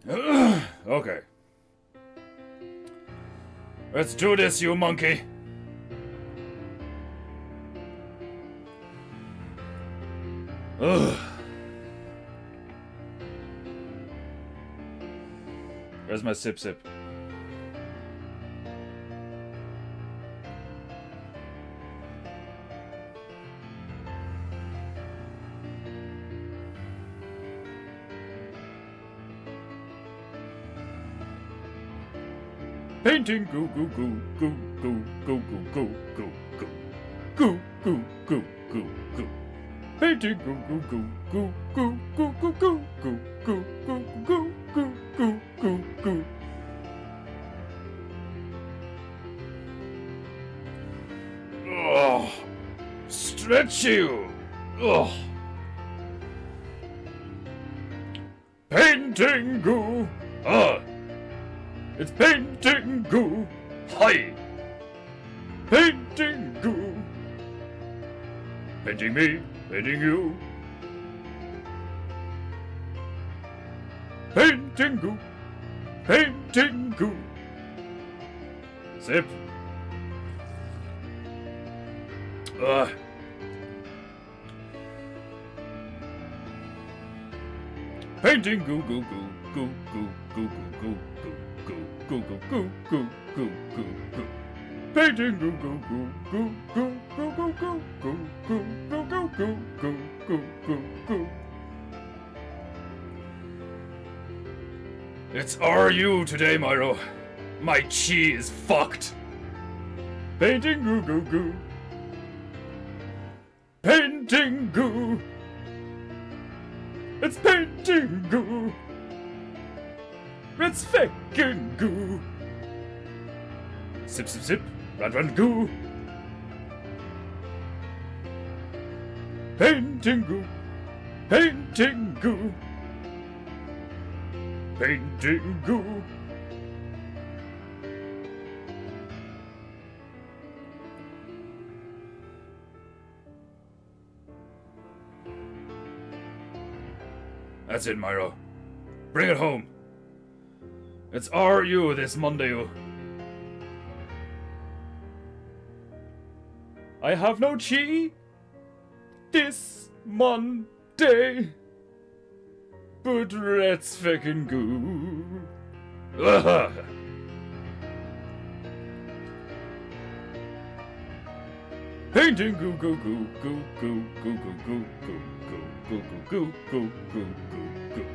Okay. Let's do this, you monkey. Ugh. Where's my sip? Painting goo goo goo goo goo goo goo goo goo goo goo goo goo. Painting goo goo goo goo goo goo goo goo goo goo goo goo goo goo goo goo. Oh, stretch you. Oh. Painting goo. It's painting goo. Hi. Painting goo. Painting me. Painting you. Painting goo. Painting goo. Sip. Painting goo goo goo goo goo goo goo goo goo goo goo goo goo goo goo. Painting goo goo goo goo goo goo goo goo goo goo goo goo goo goo goo goo. It's RU today, Myro. My chi is fucked. Painting goo goo goo. Painting goo. It's painting goo. It's fucking goo. Sip, sip, sip. Run, run, goo. Painting goo. Painting goo. Painting goo. That's it, Myro. Bring it home. It's RU this Monday. I have no chi this Monday, but let's fucking go. Painting goo goo goo goo goo goo goo goo goo goo goo goo goo goo goo.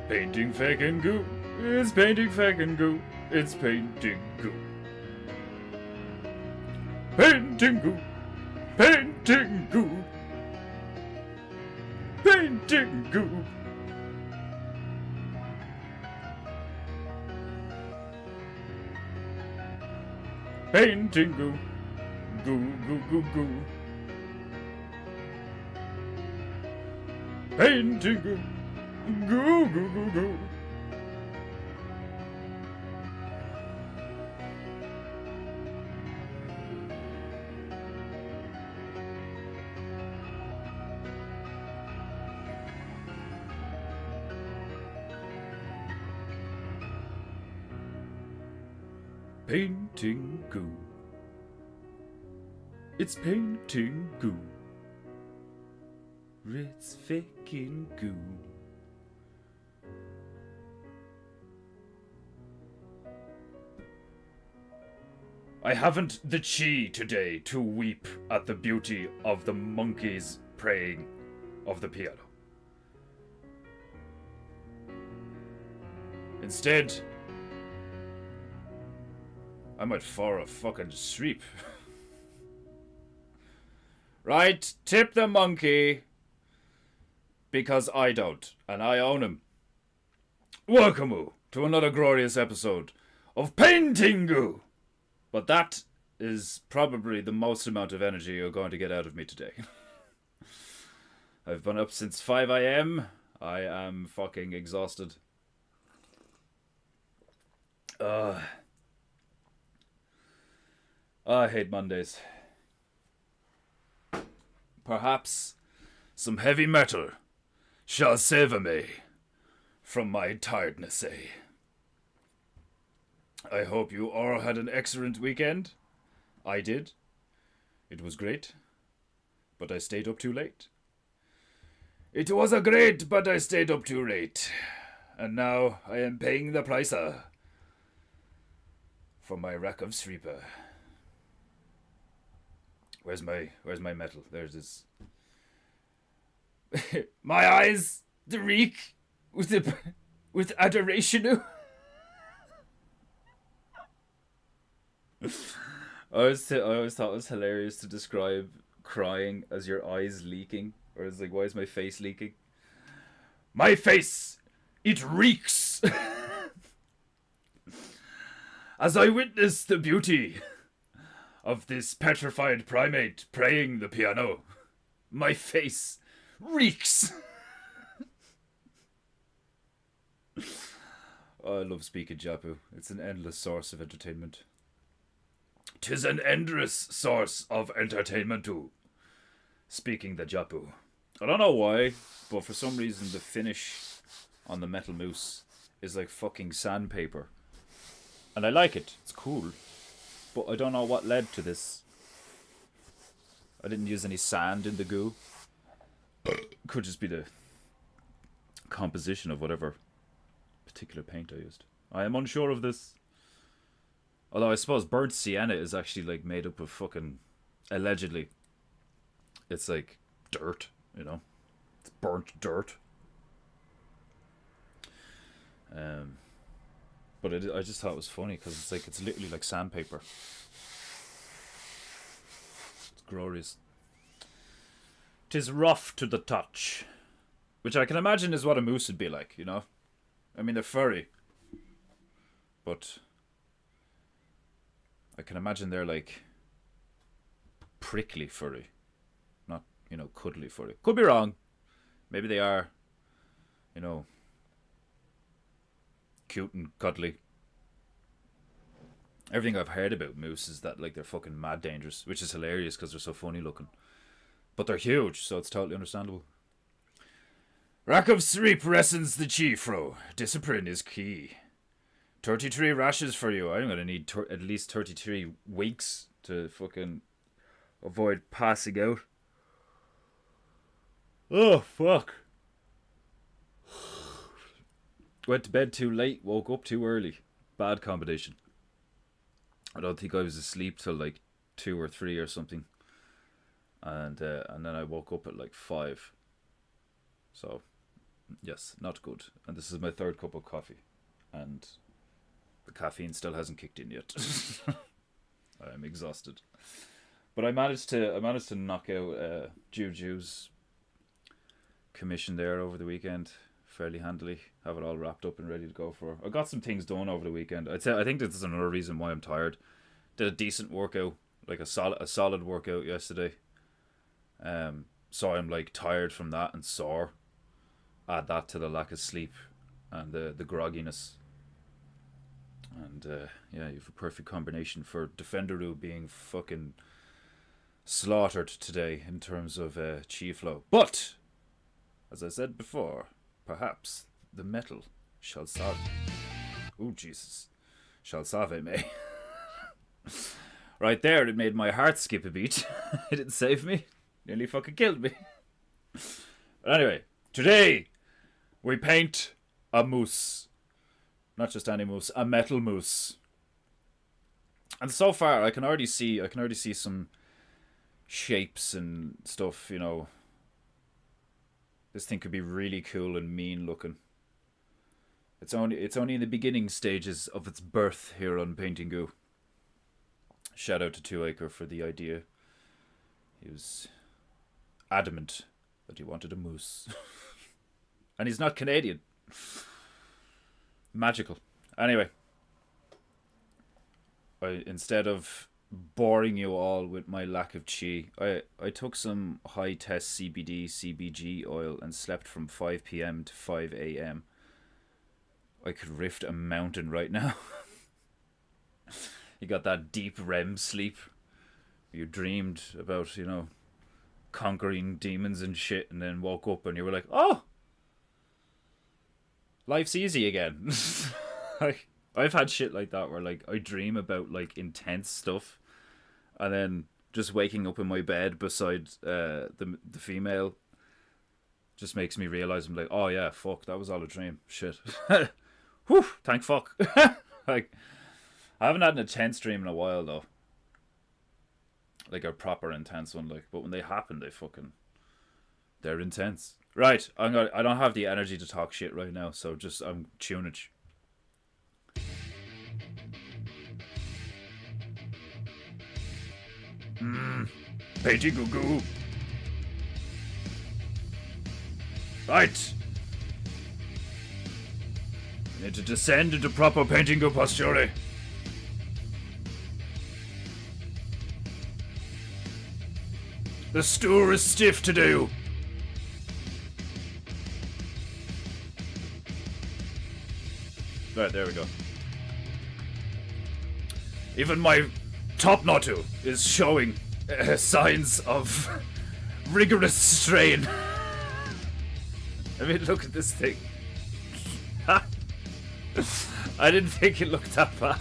Painting fucking goo. It's painting fucking goo. It's painting goo. Painting goo. Painting goo. Painting goo. Painting goo. Goo goo goo goo. Painting goo. Goo goo goo goo. Painting goo. It's painting goo. It's faking goo. I haven't the chi today to weep at the beauty of the monkeys praying of the piano. Instead, I might fall a fucking sleep. Right, tip the monkey. Because I don't, and I own him. Welcome to another glorious episode of Paintingu. But that is probably the most amount of energy you're going to get out of me today. I've been up since 5 a.m. I am fucking exhausted. I hate Mondays. Perhaps some heavy metal shall save me from my tiredness, eh? I hope you all had an excellent weekend. I did. It was great, but I stayed up too late. It was a great, but I stayed up too late. And now I am paying the price for my rack of sleeper. Where's my metal? There's this. My eyes, the reek, with adoration. I always thought it was hilarious to describe crying as your eyes leaking, or it's like, why is my face leaking? My face, it reeks. As I witness the beauty of this petrified primate playing the piano, my face reeks. Oh, I love speaking Japu. It's an endless source of entertainment. 'Tis an endless source of entertainment too. Speaking the Japu. I don't know why, but for some reason the finish on the metal mousse is like fucking sandpaper. And I like it. It's cool. But I don't know what led to this. I didn't use any sand in the goo. Could just be the composition of whatever particular paint I used. I am unsure of this. Although I suppose burnt sienna is actually like made up of fucking, allegedly, it's like dirt, you know? It's burnt dirt. But I just thought it was funny because it's literally like sandpaper. It's glorious. 'Tis rough to the touch. Which I can imagine is what a moose would be like, you know? I mean, they're furry. But I can imagine they're like prickly furry. Not, you know, cuddly furry. Could be wrong. Maybe they are, you know, cute and cuddly. Everything I've heard about moose is that like they're fucking mad dangerous, which is hilarious because they're so funny looking. But they're huge, so it's totally understandable. Rack of sleep lessens the chi, fro. Discipline is key. 33 rashes for you. I'm gonna need at least 33 weeks to fucking avoid passing out. Oh, fuck. Went to bed too late, woke up too early. Bad combination. I don't think I was asleep till like 2 or 3 or something. And then I woke up at like 5. So, yes, not good. And this is my 3rd cup of coffee. And the caffeine still hasn't kicked in yet. I'm exhausted. But I managed to knock out Juju's commission there over the weekend fairly handily. Have it all wrapped up and ready to go for. I got some things done over the weekend. I think this is another reason why I'm tired. Did a decent workout, like a solid workout yesterday. So I'm like tired from that and sore. Add that to the lack of sleep and the grogginess. And yeah, you have a perfect combination for Defenderu being fucking slaughtered today in terms of chi flow. But, as I said before, perhaps the metal shall salve. Oh, Jesus. Shall salve me. Right there, it made my heart skip a beat. It didn't save me. Nearly fucking killed me. But anyway, today we paint a moose. Not just any moose, a metal moose. And so far, I can already see some shapes and stuff, you know. This thing could be really cool and mean looking. It's only in the beginning stages of its birth here on Paintingu. Shout out to 2acre for the idea. He was adamant that he wanted a moose. And he's not Canadian. Magical. Anyway, instead of boring you all with my lack of chi, I took some high test CBD CBG oil and slept from 5 p.m. to 5 a.m. I could rift a mountain right now. You got that deep REM sleep. You dreamed about, you know, conquering demons and shit, and then woke up and you were like, oh, life's easy again. Like, I've had shit like that where like I dream about like intense stuff, and then just waking up in my bed beside the female just makes me realize I'm like, oh yeah, fuck, that was all a dream. Shit. Whew, thank fuck. Like, I haven't had an intense dream in a while though. Like a proper intense one, like, but when they happen, they're intense. Right, I don't have the energy to talk shit right now, so just I'm tunage. Painting goo goo. Right. Need to descend into proper painting goo posture. The stool is stiff to do. Right, there we go. Even my top knotto is showing signs of rigorous strain. I mean, look at this thing. I didn't think it looked that bad.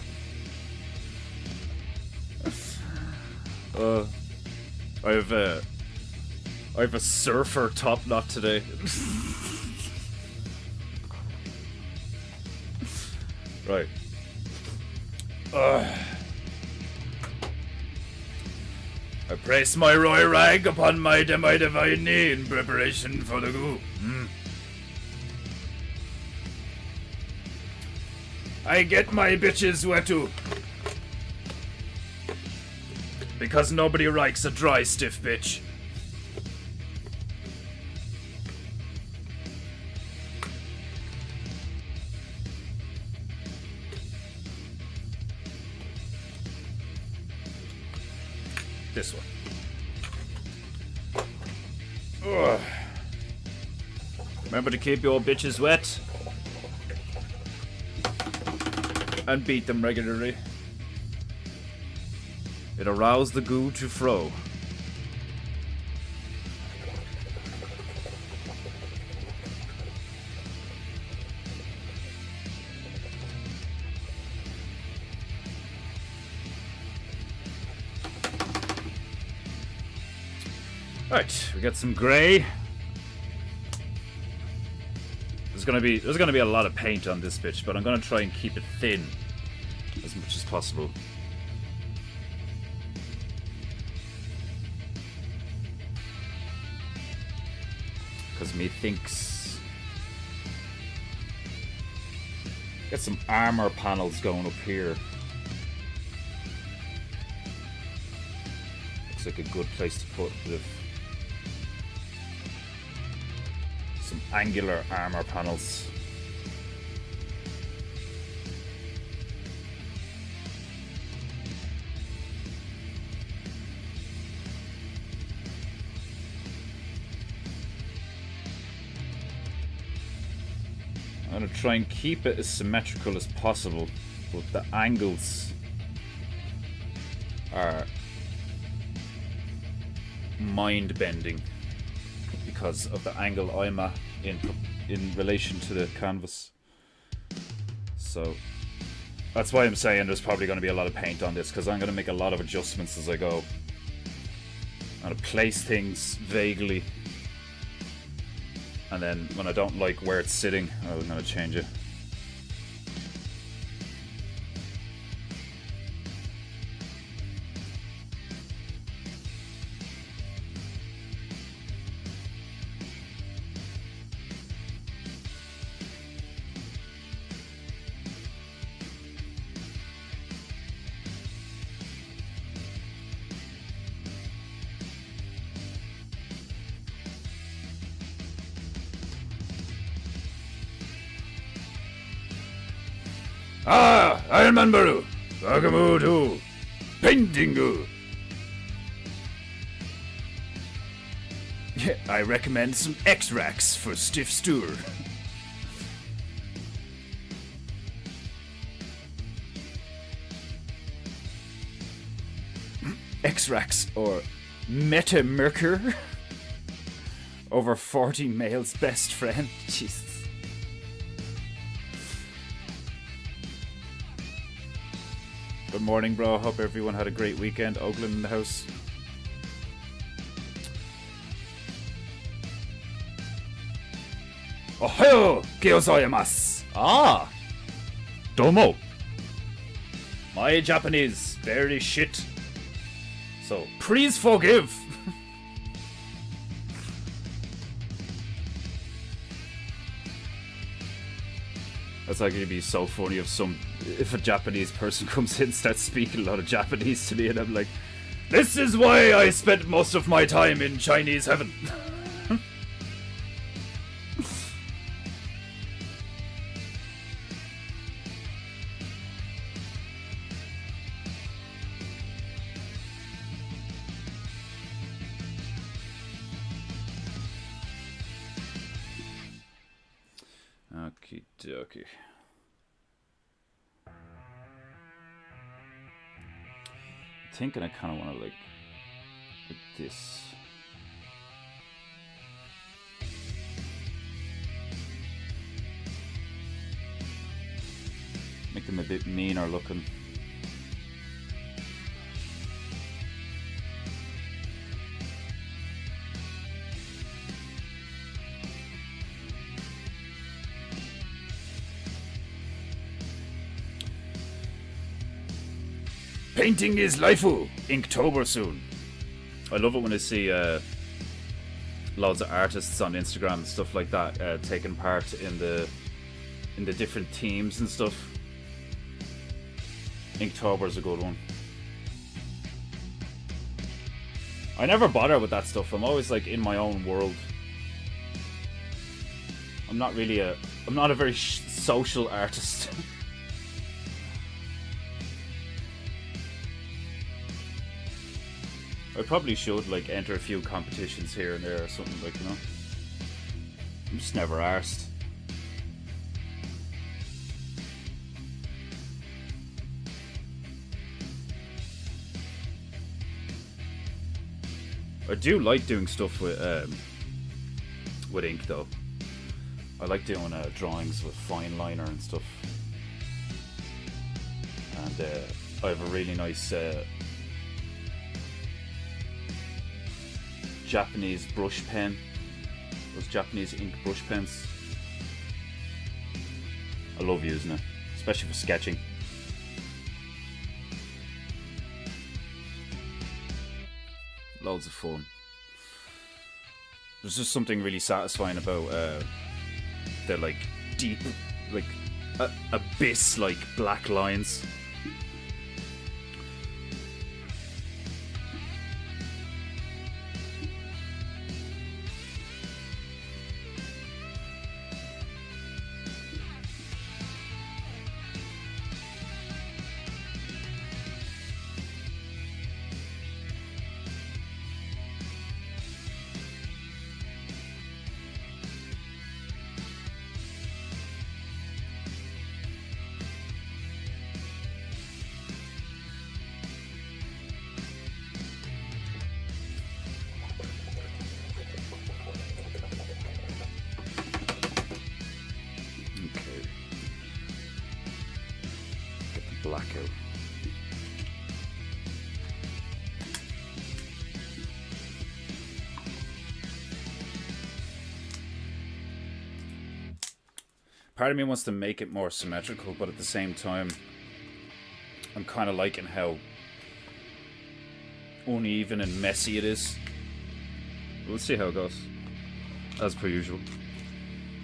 I have a surfer top knot today. Right. I place my roy rag upon my divine knee in preparation for the goo. I get my bitches wet too. Because nobody likes a dry, stiff bitch. This one. Ugh. Remember to keep your bitches wet. And beat them regularly. It aroused the goo to fro. Right, we got some grey. There's gonna be a lot of paint on this bitch, but I'm gonna try and keep it thin as much as possible. Because me thinks get some armor panels going up here. Looks like a good place to put a bit of some angular armor panels. I'm going to try and keep it as symmetrical as possible, but the angles are mind-bending because of the angle I'm at in relation to the canvas. So that's why I'm saying there's probably going to be a lot of paint on this, because I'm going to make a lot of adjustments as I go. I'm going to place things vaguely, and then when I don't like where it's sitting, I'm going to change it. Ah, Iron Man Baru, welcome to Paintingu. I recommend some X-Rax for stiff stool. X-Rax or Metamercur. Over 40 males' best friend. Jesus. morning, bro. Hope everyone had a great weekend. Oakland in the house. Ohayo gozaimasu. Ah! Domo. My Japanese very shit. So, please forgive. That's like going to be so funny if a Japanese person comes in and starts speaking a lot of Japanese to me and I'm like, this is why I spent most of my time in Chinese heaven. Okie dokie. I'm thinking I kind of want to like this. Make them a bit meaner looking. Painting is lifeu. Inktober soon. I love it when I see loads of artists on Instagram and stuff like that taking part in the different teams and stuff. Inktober's a good one. I never bother with that stuff. I'm always like in my own world. I'm not a very social artist. I probably should like enter a few competitions here and there or something, like, you know. I'm just never arsed. I do like doing stuff with ink though. I like doing drawings with fine liner and stuff. And I have a really nice Japanese brush pen. Those Japanese ink brush pens. I love using it, especially for sketching. Loads of fun. There's just something really satisfying about the like deep, like abyss, like black lines. Blackout. Part of me wants to make it more symmetrical, but at the same time, I'm kind of liking how uneven and messy it is. We'll see how it goes, as per usual.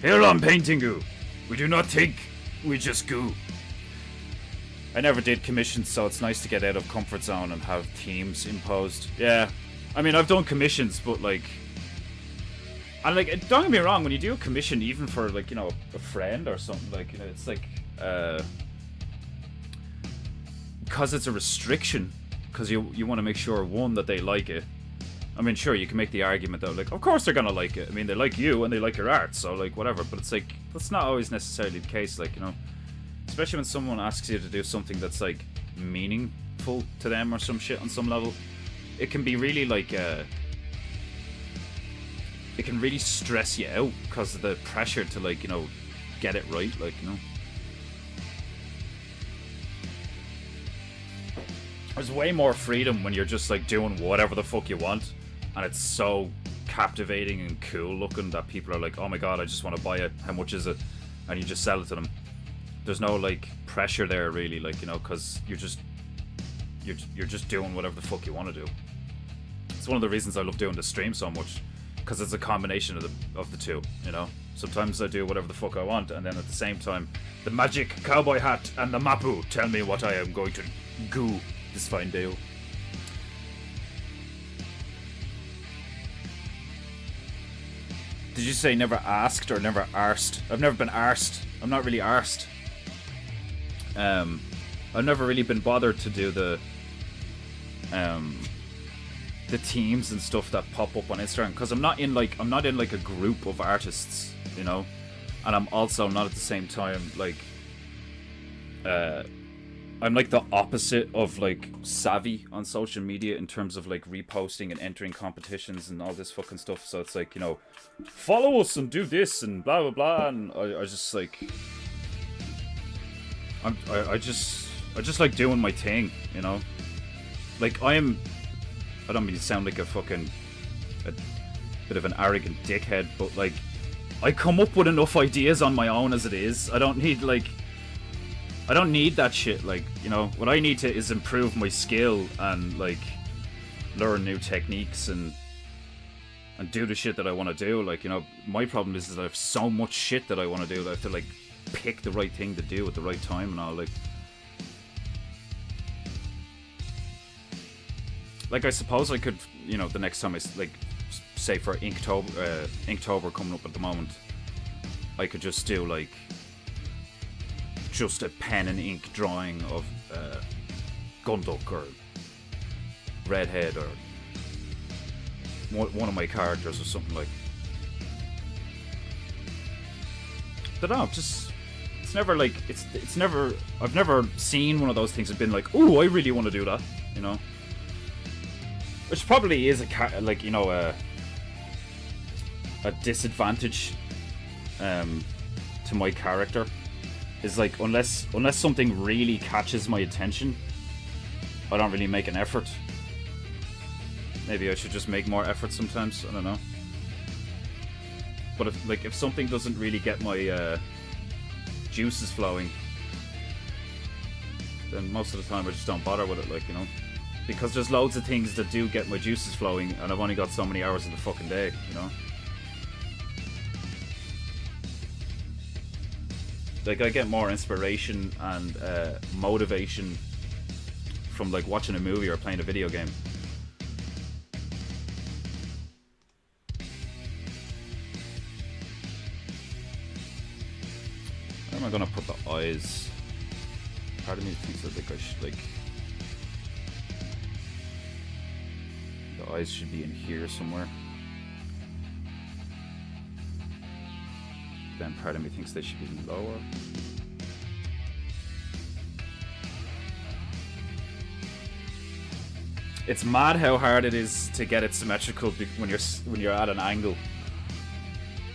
Here on Paintingu, we do not think, we just go. I never did commissions, so it's nice to get out of comfort zone and have themes imposed. Yeah, I mean, I've done commissions, but like, and like, don't get me wrong, when you do a commission, even for like, you know, a friend or something, like, you know, it's like, because it's a restriction, because you want to make sure, one, that they like it. I mean, sure, you can make the argument though, like, of course they're gonna like it. I mean, they like you and they like your art, so like, whatever. But it's like, that's not always necessarily the case, like, you know. Especially when someone asks you to do something that's like meaningful to them or some shit on some level, it can be really like it can really stress you out because of the pressure to, like, you know, get it right, like, you know. There's way more freedom when you're just like doing whatever the fuck you want, and it's so captivating and cool looking that people are like, oh my god, I just want to buy it, how much is it? And you just sell it to them. There's no like pressure there really, like, you know, because you're just doing whatever the fuck you want to do. It's one of the reasons I love doing the stream so much, because it's a combination of the two, you know. Sometimes I do whatever the fuck I want, and then at the same time the magic cowboy hat and the mapu tell me what I am going to do this fine day. Did you say never asked or never arsed? I've never been arsed. I'm not really arsed. I've never really been bothered to do the teams and stuff that pop up on Instagram, because I'm not in like a group of artists, you know, and I'm also not at the same time like I'm like the opposite of like savvy on social media in terms of like reposting and entering competitions and all this fucking stuff. So it's like, you know, follow us and do this and blah blah blah, and I just like I just like doing my thing, you know. Like I don't mean to sound like a bit of an arrogant dickhead, but like I come up with enough ideas on my own as it is. I don't need that shit. Like, you know, what I need to is improve my skill and like learn new techniques and do the shit that I want to do. Like, you know, my problem is that I have so much shit that I want to do that I have to like pick the right thing to do at the right time and all. Like I suppose I could, you know, the next time I like say for Inktober coming up at the moment, I could just do like just a pen and ink drawing of Gunduk or Redhead or one of my characters or something like. I don't know, just it's never like it's never, I've never seen one of those things and been like, ooh, I really want to do that, you know. Which probably is like, you know, a disadvantage to my character. Is like unless something really catches my attention, I don't really make an effort. Maybe I should just make more effort sometimes. I don't know. But if something doesn't really get my juices flowing, then most of the time I just don't bother with it. Like, you know, because there's loads of things that do get my juices flowing, and I've only got so many hours in the fucking day. You know. Like, I get more inspiration and motivation from like watching a movie or playing a video game. Where am I gonna put the eyes? Part of me thinks that like I should like the eyes should be in here somewhere. Then part of me thinks they should be lower. It's mad how hard it is to get it symmetrical when you're at an angle.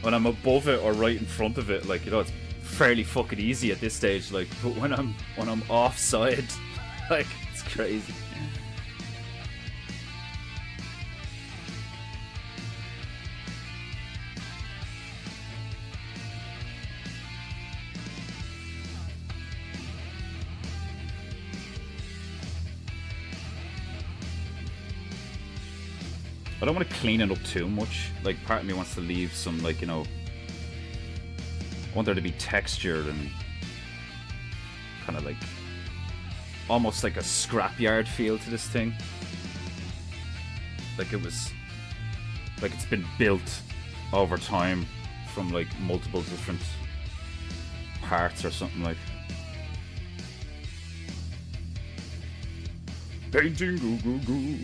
When I'm above it or right in front of it, like, you know, it's fairly fucking easy at this stage. Like, but when I'm offside, like, it's crazy. I don't want to clean it up too much. Like, part of me wants to leave some, like, you know, I want there to be texture and kind of like almost like a scrapyard feel to this thing. Like it's been built over time from like multiple different parts or something like. Painting goo goo goo.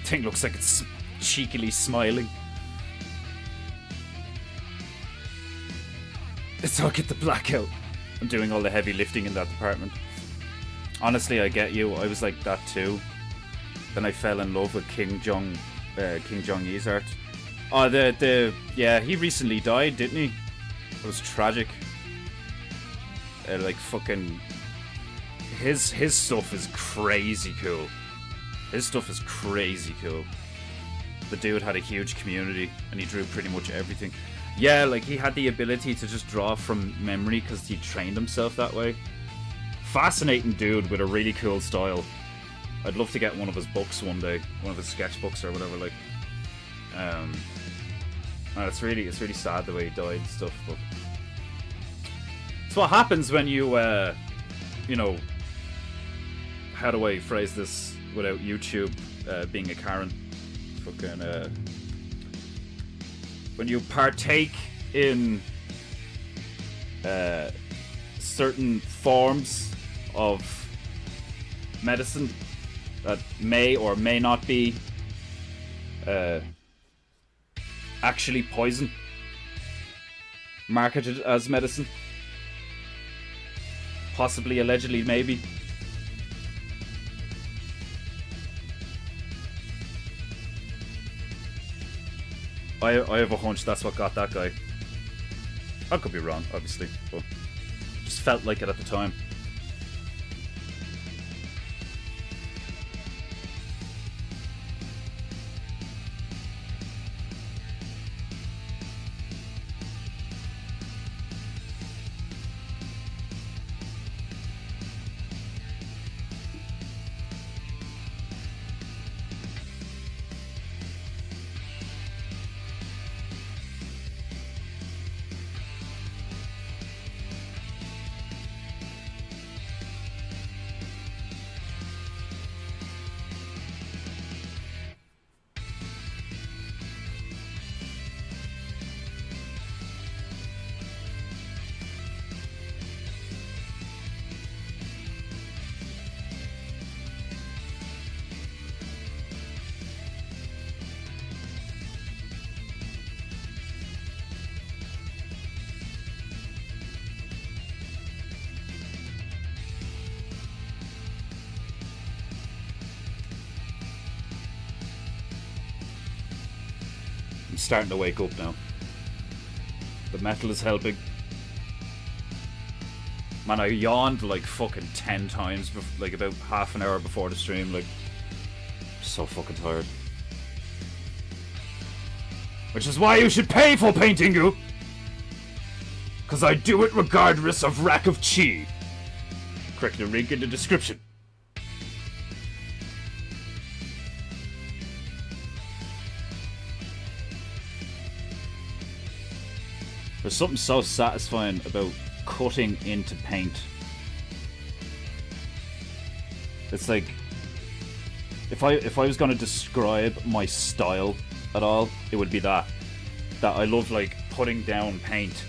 Thing looks like it's cheekily smiling. So I'll get the blackout. I'm doing all the heavy lifting in that department. Honestly, I get you. I was like that too. Then I fell in love with Kim Jong-il's art. Oh, yeah, he recently died, didn't he? It was tragic. Like fucking, his stuff is crazy cool. His stuff is crazy cool. The dude had a huge community, and he drew pretty much everything. Yeah, like he had the ability to just draw from memory because he trained himself that way. Fascinating dude with a really cool style. I'd love to get one of his books one day, one of his sketchbooks or whatever. Like, and it's really sad the way he died and stuff. But it's what happens when you, you know, how do I phrase this without YouTube being a Karen? Fucking, when you partake in certain forms of medicine that may or may not be actually poison, marketed as medicine, possibly, allegedly, maybe. I have a hunch that's what got that guy. I could be wrong, obviously, but just felt like it at the time. I'm starting to wake up now. The metal is helping. Man, I yawned like fucking 10 times, like about half an hour before the stream. Like, so fucking tired. Which is why you should pay for Paintingu! Cause I do it regardless of rack of chi. Click the link in the description. There's something so satisfying about cutting into paint. It's like, if I was gonna describe my style at all, it would be that I love like putting down paint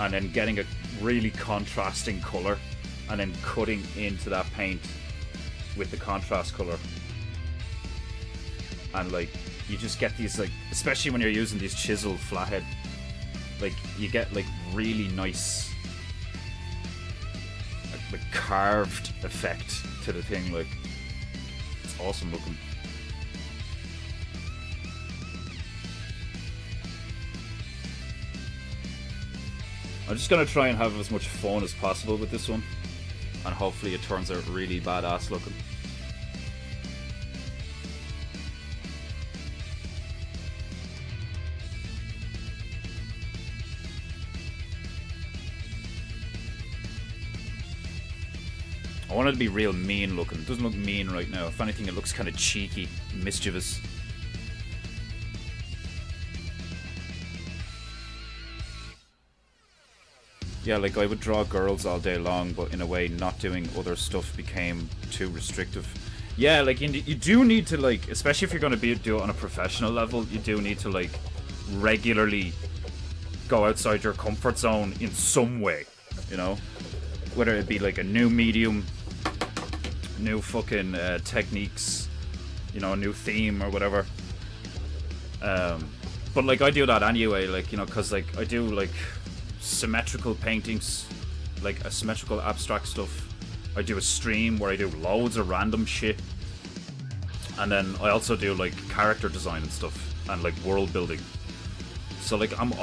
and then getting a really contrasting color and then cutting into that paint with the contrast color, and like you just get these, like, especially when you're using these chisel flathead, like you get like really nice like carved effect to the thing. Like, it's awesome looking. I'm just gonna try and have as much fun as possible with this one, and hopefully it turns out really badass looking. I want it to be real mean looking. It doesn't look mean right now. If anything, it looks kind of cheeky, mischievous. Yeah, like I would draw girls all day long, but in a way not doing other stuff became too restrictive. Yeah, like you do need to, like, especially if you're going to do it on a professional level, you do need to like regularly go outside your comfort zone in some way, you know? Whether it be like a new medium, new fucking techniques, you know, a new theme or whatever. But like I do that anyway, like, you know, because like I do like symmetrical paintings, like a symmetrical abstract stuff. I do a stream where I do loads of random shit, and then I also do like character design and stuff and like world building. So like I'm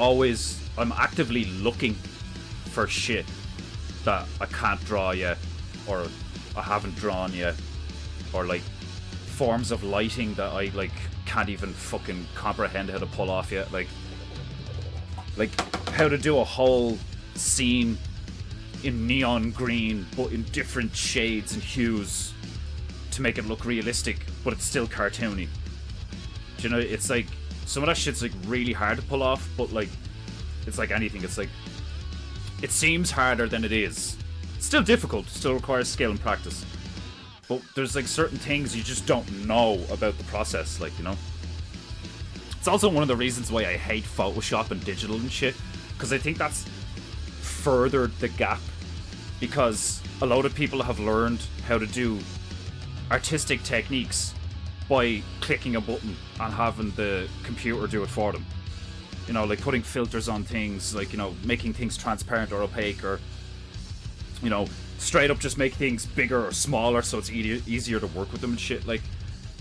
actively looking for shit that I can't draw yet, or I haven't drawn yet, or like forms of lighting that I like can't even fucking comprehend how to pull off yet. Like how to do a whole scene in neon green but in different shades and hues to make it look realistic, but it's still cartoony. Do you know, it's like some of that shit's like really hard to pull off, but like it's like anything, it's like it seems harder than it is. It's still difficult, still requires skill and practice, but there's like certain things you just don't know about the process, like, you know. It's also one of the reasons why I hate Photoshop and digital and shit, because I think that's furthered the gap, because a lot of people have learned how to do artistic techniques by clicking a button and having the computer do it for them. You know, like putting filters on things, like, you know, making things transparent or opaque, or, you know, straight up just make things bigger or smaller so it's easier to work with them and shit. Like,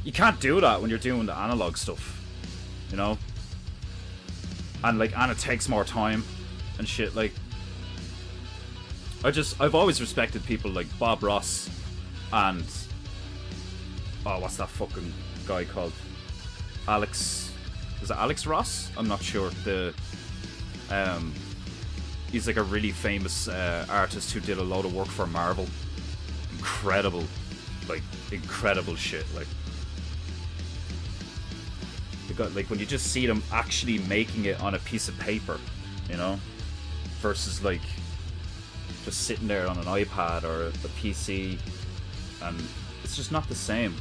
you can't do that when you're doing the analog stuff, you know? And it takes more time and shit. Like, I've always respected people like Bob Ross and, oh, what's that fucking guy called? Alex, is it Alex Ross? I'm not sure. He's like a really famous artist who did a lot of work for Marvel. Incredible shit. Like, they got, like, when you just see them actually making it on a piece of paper, you know, versus like just sitting there on an iPad or a PC, and it's just not the same.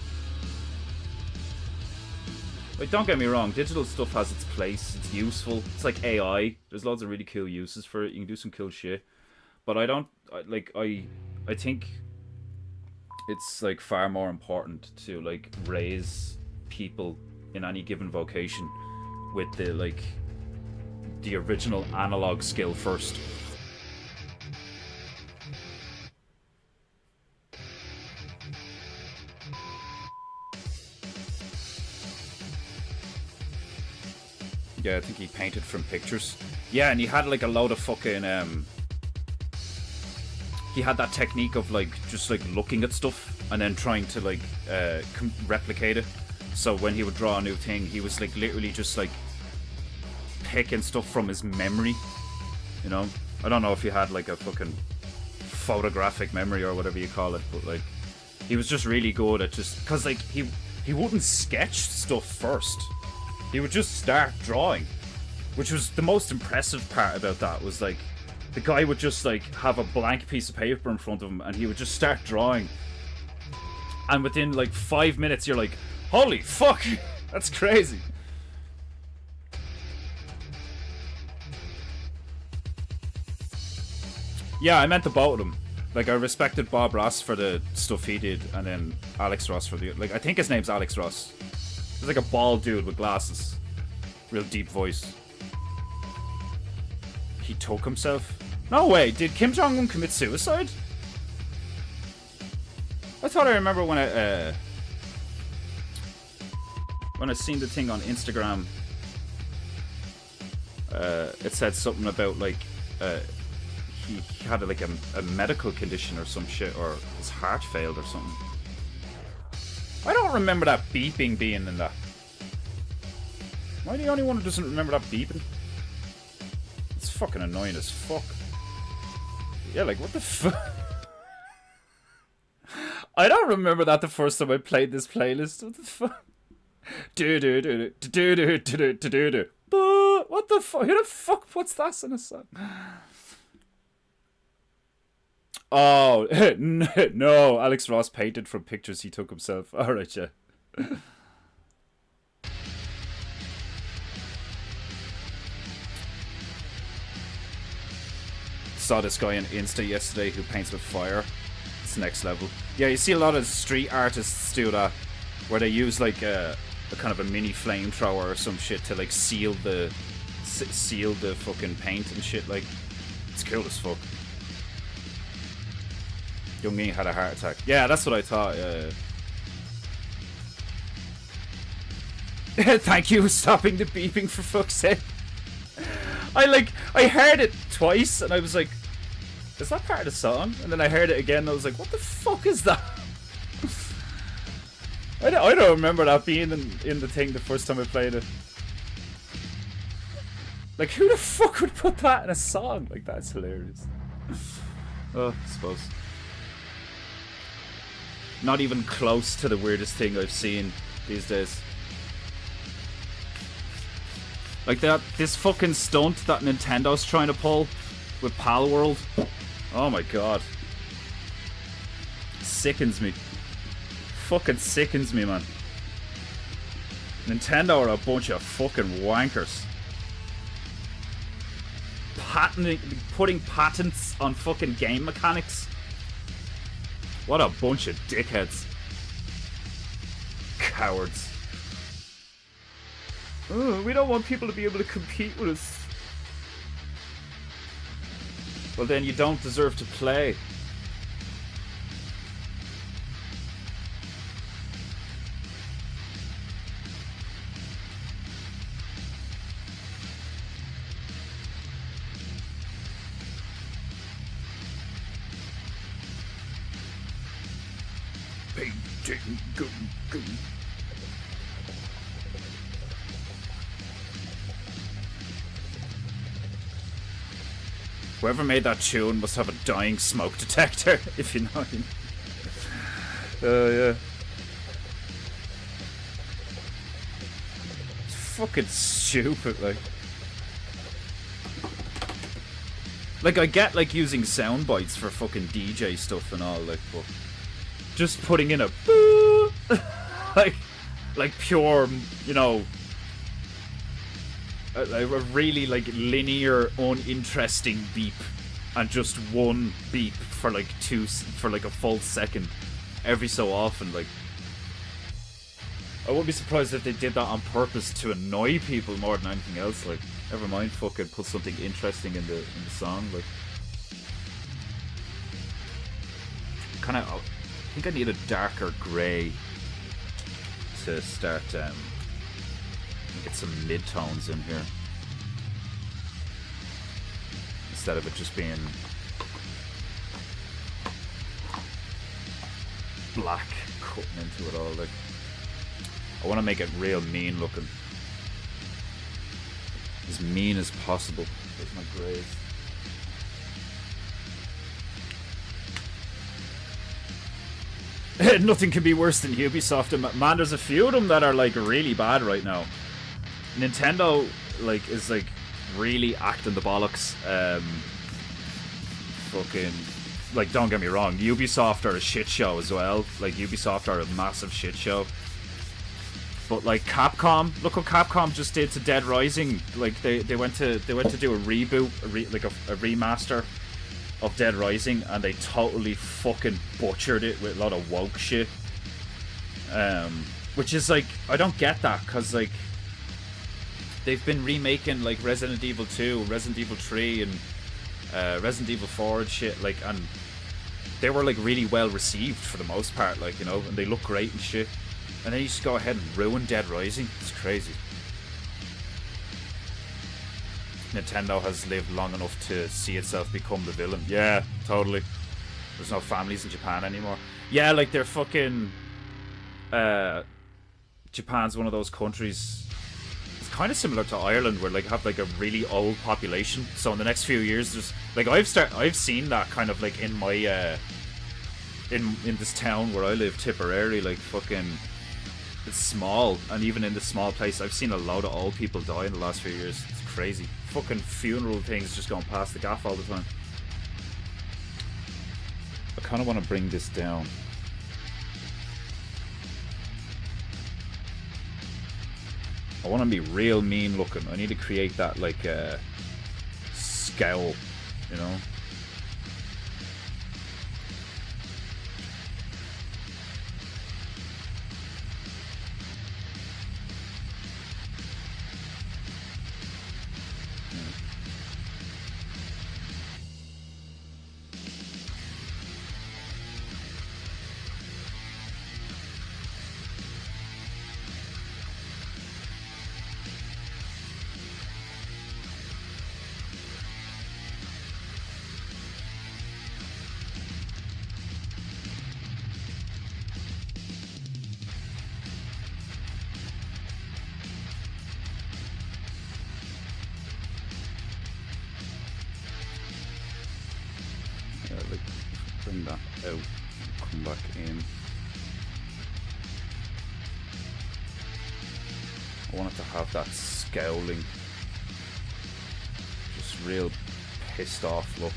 Like, don't get me wrong, digital stuff has its place, it's useful, it's like AI, there's loads of really cool uses for it, you can do some cool shit, but I think it's like far more important to like raise people in any given vocation with the original analog skill first. Yeah, I think he painted from pictures. Yeah, and he had like a load of fucking he had that technique of like just like looking at stuff and then trying to like replicate it. So when he would draw a new thing, he was like literally just like picking stuff from his memory, you know. I don't know if he had like a fucking photographic memory or whatever you call it, but like he was just really good at just, because like he wouldn't sketch stuff first. He would just start drawing, which was the most impressive part about that. Was like the guy would just like have a blank piece of paper in front of him and he would just start drawing, and within like 5 minutes you're like, holy fuck, that's crazy. Yeah, I meant the both of them. Like, I respected Bob Ross for the stuff he did, and then Alex Ross for the, like, I think his name's Alex Ross. He's like a bald dude with glasses. Real deep voice. He took himself? No way, did Kim Jong-un commit suicide? I thought I remember when I seen the thing on Instagram, it said something about like he had like a medical condition or some shit, or his heart failed or something. I don't remember that beeping being in that. Am I the only one who doesn't remember that beeping? It's fucking annoying as fuck. Yeah, like, what the fuck? I don't remember that the first time I played this playlist. What the fuck? What the fuck? Who the fuck puts that in a song? Oh, no. Alex Ross painted from pictures he took himself. Alright, yeah. Saw this guy on Insta yesterday who paints with fire. It's next level. Yeah, you see a lot of street artists do that, where they use like a kind of a mini flamethrower or some shit to like seal the fucking paint and shit. Like, it's cool as fuck. Young me had a heart attack. Yeah, that's what I thought. Thank you for stopping the beeping, for fuck's sake. I heard it twice and I was like, is that part of the song? And then I heard it again and I was like, what the fuck is that? I don't remember that being in the thing the first time I played it. Like, who the fuck would put that in a song? Like, that's hilarious. Oh, I suppose. Not even close to the weirdest thing I've seen these days. Like this fucking stunt that Nintendo's trying to pull with Pal World. Oh my god. Sickens me. Fucking sickens me, man. Nintendo are a bunch of fucking wankers. Putting patents on fucking game mechanics. What a bunch of dickheads. Cowards. Oh, we don't want people to be able to compete with us. Well then you don't deserve to play. Painting. Whoever made that tune must have a dying smoke detector, if you know what I mean. Yeah. It's fucking stupid, like. Like, I get, like, using sound bites for fucking DJ stuff and all, like, but just putting in a boo, like pure, you know, a really like linear, uninteresting beep, and just one beep for like a full second, every so often. Like, I wouldn't be surprised if they did that on purpose to annoy people more than anything else. Like, never mind, fucking put something interesting in the song. Like, kind of. I think I need a darker grey to start get some mid-tones in here. Instead of it just being black cutting into it all. Like, I want to make it real mean looking. As mean as possible. There's my greys. Nothing can be worse than Ubisoft. Man, there's a few of them that are like really bad right now. Nintendo like is like really acting the bollocks. Fucking, like, don't get me wrong, Ubisoft are a shit show as well. Like, Ubisoft are a massive shit show. But like Capcom, look what Capcom just did to Dead Rising. Like they went to do a reboot, a remaster of Dead Rising, and they totally fucking butchered it with a lot of woke shit. Which is like, I don't get that, because like they've been remaking like Resident Evil 2, Resident Evil 3, and Resident Evil 4 and shit, like, and they were like really well received for the most part, like, you know, and they look great and shit. And then you just go ahead and ruin Dead Rising. It's crazy. Nintendo has lived long enough to see itself become the villain. Yeah, totally. There's no families in Japan anymore. Yeah, like they're fucking... Japan's one of those countries... It's kind of similar to Ireland, where like have like a really old population. So in the next few years, there's... Like I've seen that kind of like in my... in this town where I live, Tipperary, like fucking... It's small, and even in this small place, I've seen a load of old people die in the last few years. It's crazy. Fucking funeral things just going past the gaff all the time. I kind of want to bring this down. I want to be real mean looking. I need to create that like scowl, you know. bring that out, come back in. I want it to have that scowling, just real pissed off look,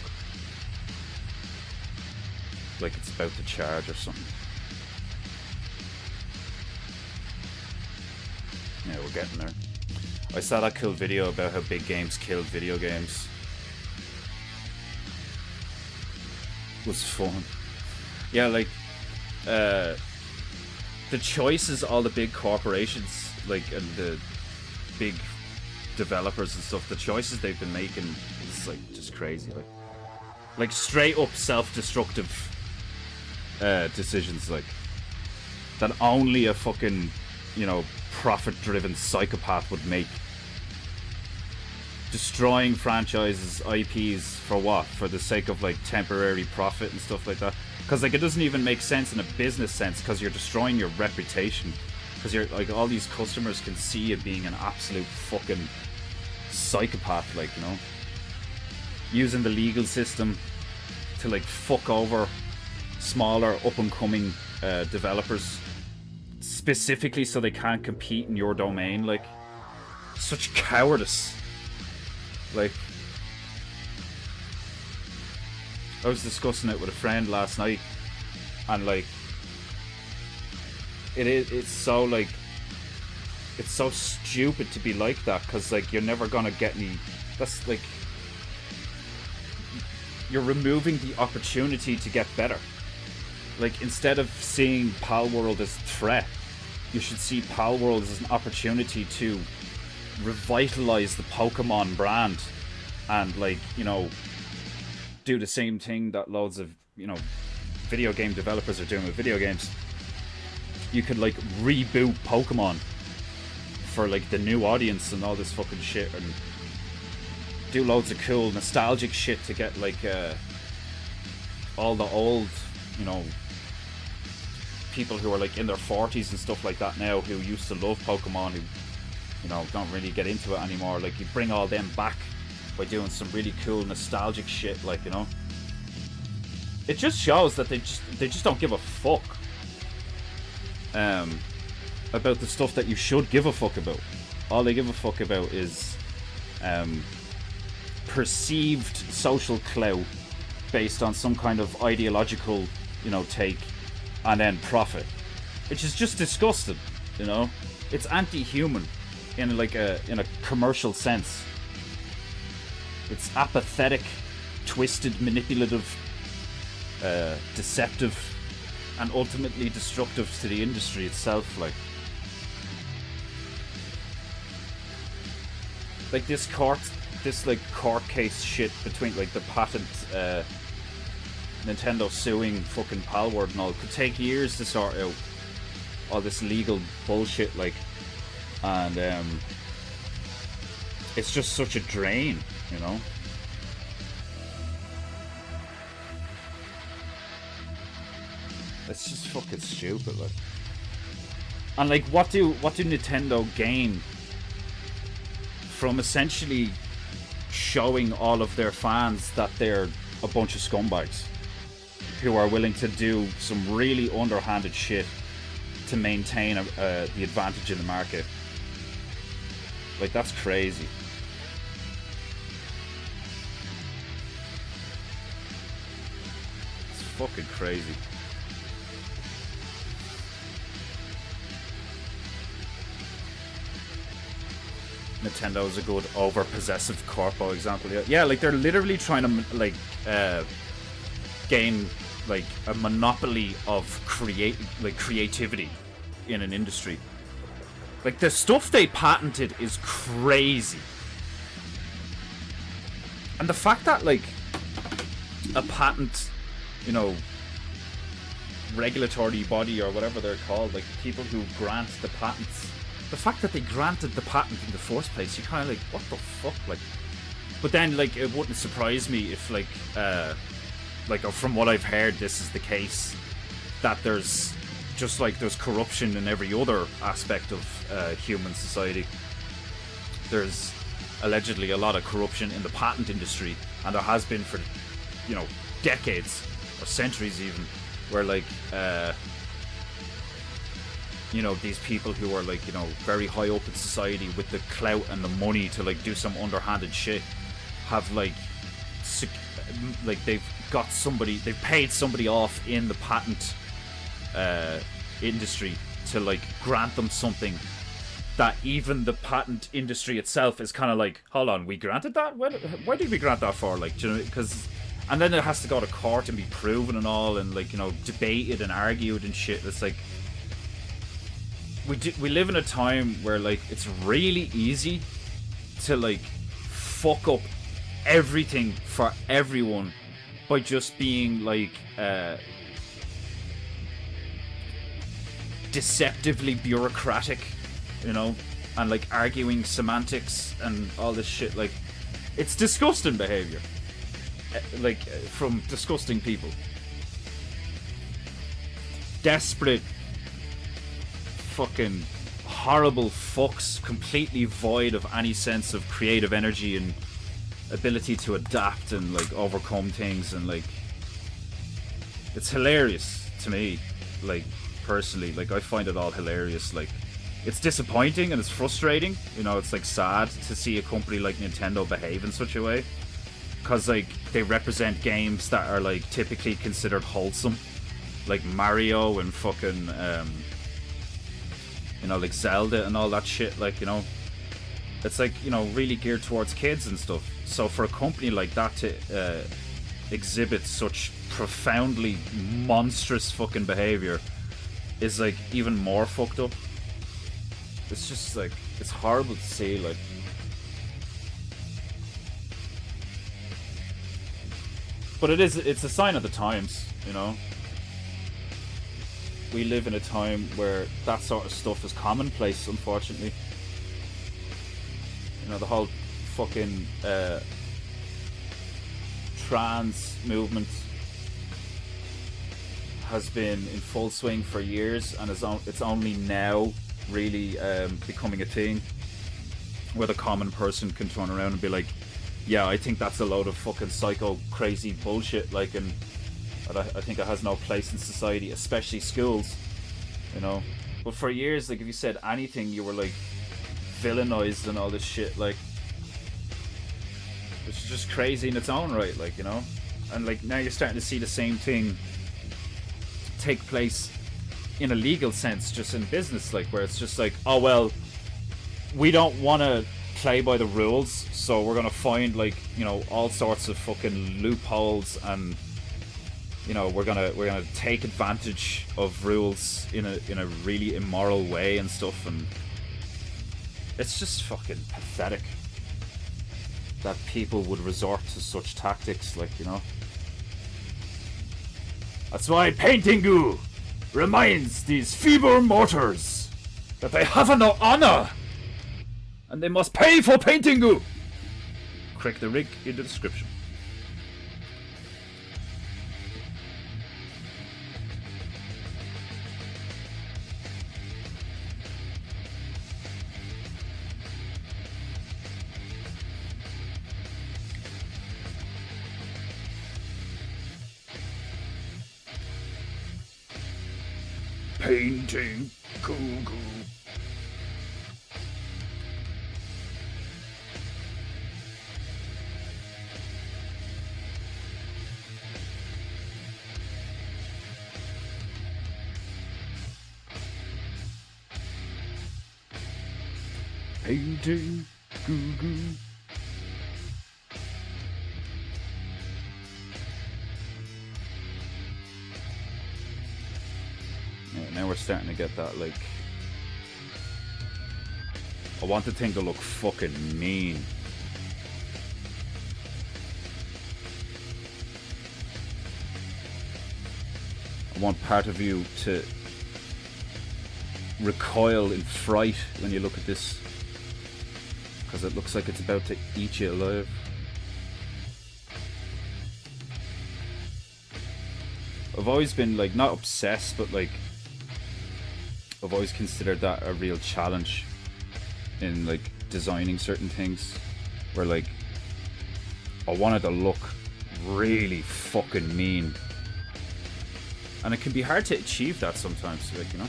like it's about to charge or something. Yeah, we're getting there. I saw that cool video about how big games killed video games. It was fun. Yeah, like the choices all the big corporations, like, and the big developers and stuff, the choices they've been making is like just crazy. Like straight up self-destructive decisions, like that only a fucking, you know, profit-driven psychopath would make. Destroying franchises, IPs, for what? For the sake of like temporary profit and stuff like that. Because like it doesn't even make sense in a business sense, because you're destroying your reputation. Because you're like, all these customers can see you being an absolute fucking psychopath, like, you know, using the legal system to like fuck over smaller up-and-coming developers, specifically so they can't compete in your domain. Like, such cowardice. Like, I was discussing it with a friend last night, and like, it's so like, it's so stupid to be like that, because like you're never gonna get any. That's like, you're removing the opportunity to get better. Like, instead of seeing Palworld as a threat, you should see Palworld as an opportunity to revitalize the Pokemon brand, and like, you know, do the same thing that loads of, you know, video game developers are doing with video games. You could like reboot Pokemon for like the new audience and all this fucking shit, and do loads of cool nostalgic shit to get like all the old, you know, people who are like in their 40s and stuff like that now, who used to love Pokemon, who, you know, don't really get into it anymore. Like, you bring all them back by doing some really cool nostalgic shit, like, you know. It just shows that they just don't give a fuck about the stuff that you should give a fuck about. All they give a fuck about is perceived social clout based on some kind of ideological, you know, take, and then profit, which is just disgusting, you know. It's anti-human in like in a commercial sense. It's apathetic, twisted, manipulative, deceptive, and ultimately destructive to the industry itself. Like this court case shit between like the patent, Nintendo suing fucking Palworld and all, could take years to sort out all this legal bullshit, like, and it's just such a drain, you know. It's just fucking stupid, like. And like, what do Nintendo gain from essentially showing all of their fans that they're a bunch of scumbags who are willing to do some really underhanded shit to maintain the advantage in the market? Like, that's crazy. It's fucking crazy. Nintendo is a good over-possessive corpo example. Yeah, like, they're literally trying to like gain like a monopoly of creativity in an industry. Like, the stuff they patented is crazy. And the fact that like a patent, you know, regulatory body or whatever they're called, like people who grant the patents, the fact that they granted the patent in the first place, you're kind of like, what the fuck? Like, but then like, it wouldn't surprise me if like from what I've heard, this is the case, that there's just like there's corruption in every other aspect of human society. There's allegedly a lot of corruption in the patent industry, and there has been for, you know, decades. or centuries even, where like you know, these people who are like, you know, very high up in society with the clout and the money to like do some underhanded shit have like they've got somebody, they've paid somebody off in the patent industry to like grant them something that even the patent industry itself is kind of like, hold on, we granted that? Why did we grant that for? Like, do you know, because, and then it has to go to court and be proven and all, and like, you know, debated and argued and shit. It's like, we live in a time where like it's really easy to like fuck up everything for everyone by just being like deceptively bureaucratic, you know, and like arguing semantics and all this shit. Like, it's disgusting behavior, like from disgusting people, desperate fucking horrible fucks, completely void of any sense of creative energy and ability to adapt and like overcome things. And like, it's hilarious to me, like personally. Like, I find it all hilarious. Like, it's disappointing and it's frustrating, you know. It's like sad to see a company like Nintendo behave in such a way, because like they represent games that are like typically considered wholesome, like Mario and fucking you know, like Zelda and all that shit. Like, you know, it's like, you know, really geared towards kids and stuff. So for a company like that to exhibit such profoundly monstrous fucking behavior is like even more fucked up. It's just like, it's horrible to see. Like, but it's a sign of the times, you know. We live in a time where that sort of stuff is commonplace, unfortunately. You know, the whole fucking trans movement has been in full swing for years, and it's only now really becoming a thing where the common person can turn around and be like, yeah, I think that's a load of fucking psycho crazy bullshit, like, and I think it has no place in society, especially schools, you know. But for years, like, if you said anything, you were like villainized and all this shit, like, which is just crazy in its own right, like, you know. And like, now you're starting to see the same thing take place in a legal sense, just in business, like, where it's just like, oh well, we don't want to play by the rules, so we're gonna find, like, you know, all sorts of fucking loopholes, and you know, we're gonna take advantage of rules in a really immoral way and stuff. And it's just fucking pathetic that people would resort to such tactics, like, you know. That's why PEINTEINGU reminds these feeble mortars that they have no honor and they must pay for PEINTEINGU. Click the link in the description. Painting Google. Painting Google. Now we're starting to get that, like, I want the thing to look fucking mean. I want part of you to recoil in fright when you look at this, because it looks like it's about to eat you alive. I've always been, like, not obsessed, but like, I've always considered that a real challenge in, like, designing certain things, where, like, I wanted to look really fucking mean, And it can be hard to achieve that sometimes, like, you know.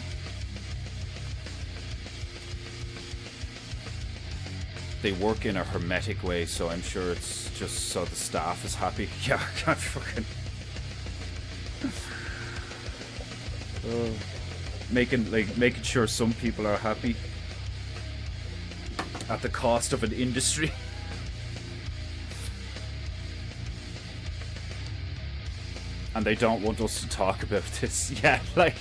They work in a hermetic way, so I'm sure it's just so the staff is happy. Yeah, I can't fucking... making sure some people are happy at the cost of an industry. And they don't want us to talk about this. Yeah, like...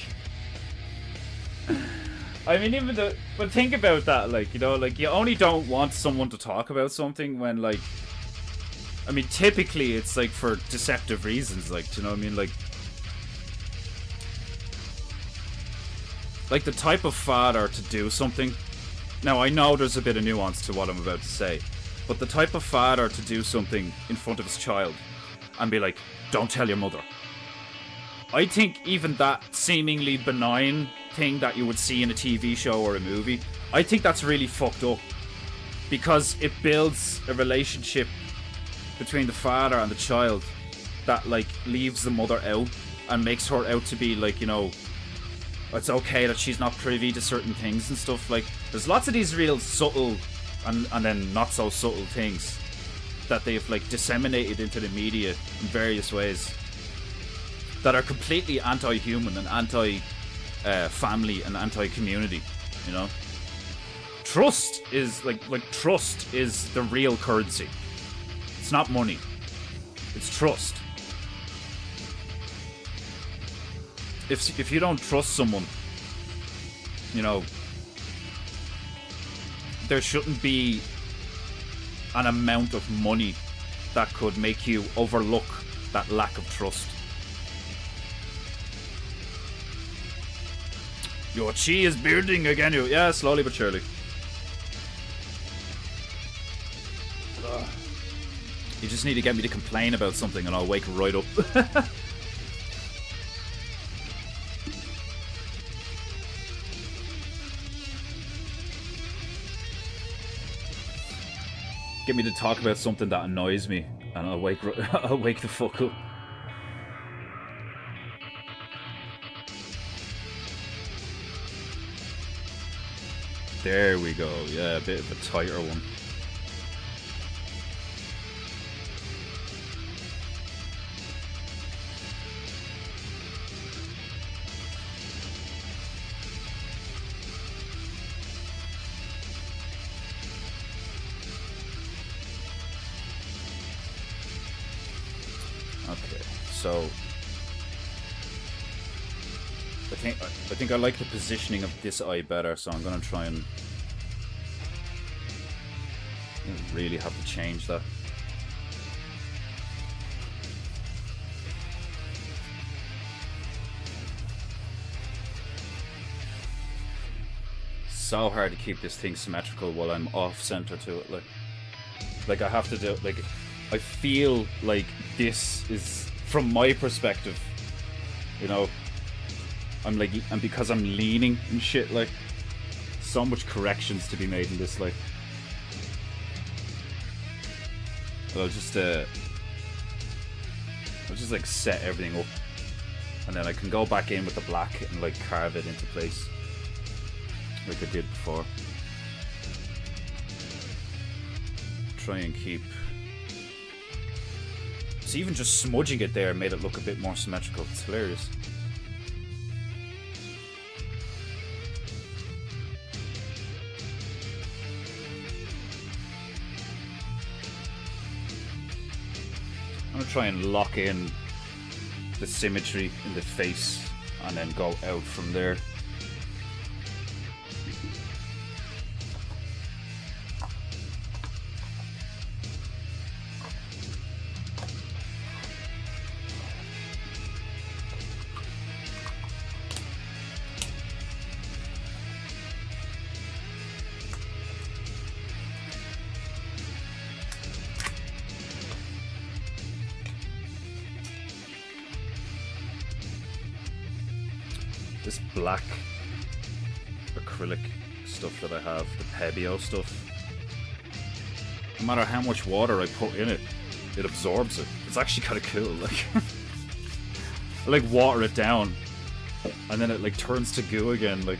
I mean, even the... But think about that, like, you know, like, you only don't want someone to talk about something when, like... I mean, typically, it's, like, for deceptive reasons, like, do you know what I mean? Like, the type of father to do something... Now, I know there's a bit of nuance to what I'm about to say, but the type of father to do something in front of his child and be like, don't tell your mother. I think even that seemingly benign thing that you would see in a TV show or a movie, I think that's really fucked up. Because it builds a relationship between the father and the child that, like, leaves the mother out and makes her out to be, like, you know, it's okay that she's not privy to certain things and stuff. Like, there's lots of these real subtle and then not so subtle things that they've, like, disseminated into the media in various ways that are completely anti-human and anti-family and anti-community, you know? Trust is, trust is the real currency. It's not money. It's trust. If you don't trust someone, you know, there shouldn't be an amount of money that could make you overlook that lack of trust. Your chi is building again. Yeah, slowly but surely. You just need to get me to complain about something and I'll wake right up. Get me to talk about something that annoys me and I'll wake the fuck up. There we go. Yeah, a bit of a tighter one. Okay, so I think I like the positioning of this eye better, so I'm gonna try and really have to change that. So hard to keep this thing symmetrical while I'm off center to it, like I have to do, like, I feel like this is, from my perspective, you know, I'm like, and because I'm leaning and shit, like, so much corrections to be made in this, like. But I'll just like set everything up, and then I can go back in with the black and like carve it into place, like I did before. Try and keep. So even just smudging it there made it look a bit more symmetrical. It's hilarious. I'm gonna try and lock in the symmetry in the face and then go out from there. This black acrylic stuff that I have, the Pebeo stuff, no matter how much water I put in it, it absorbs it. It's actually kind of cool. Like, I like water it down And then it like turns to goo again, like.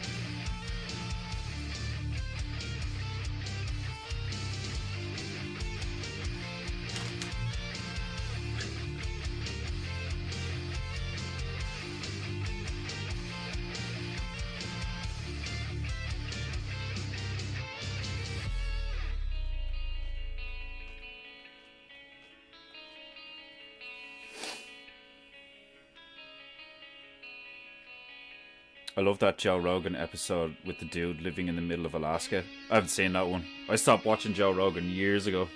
I love that Joe Rogan episode with the dude living in the middle of Alaska. I haven't seen that one. I stopped watching Joe Rogan years ago.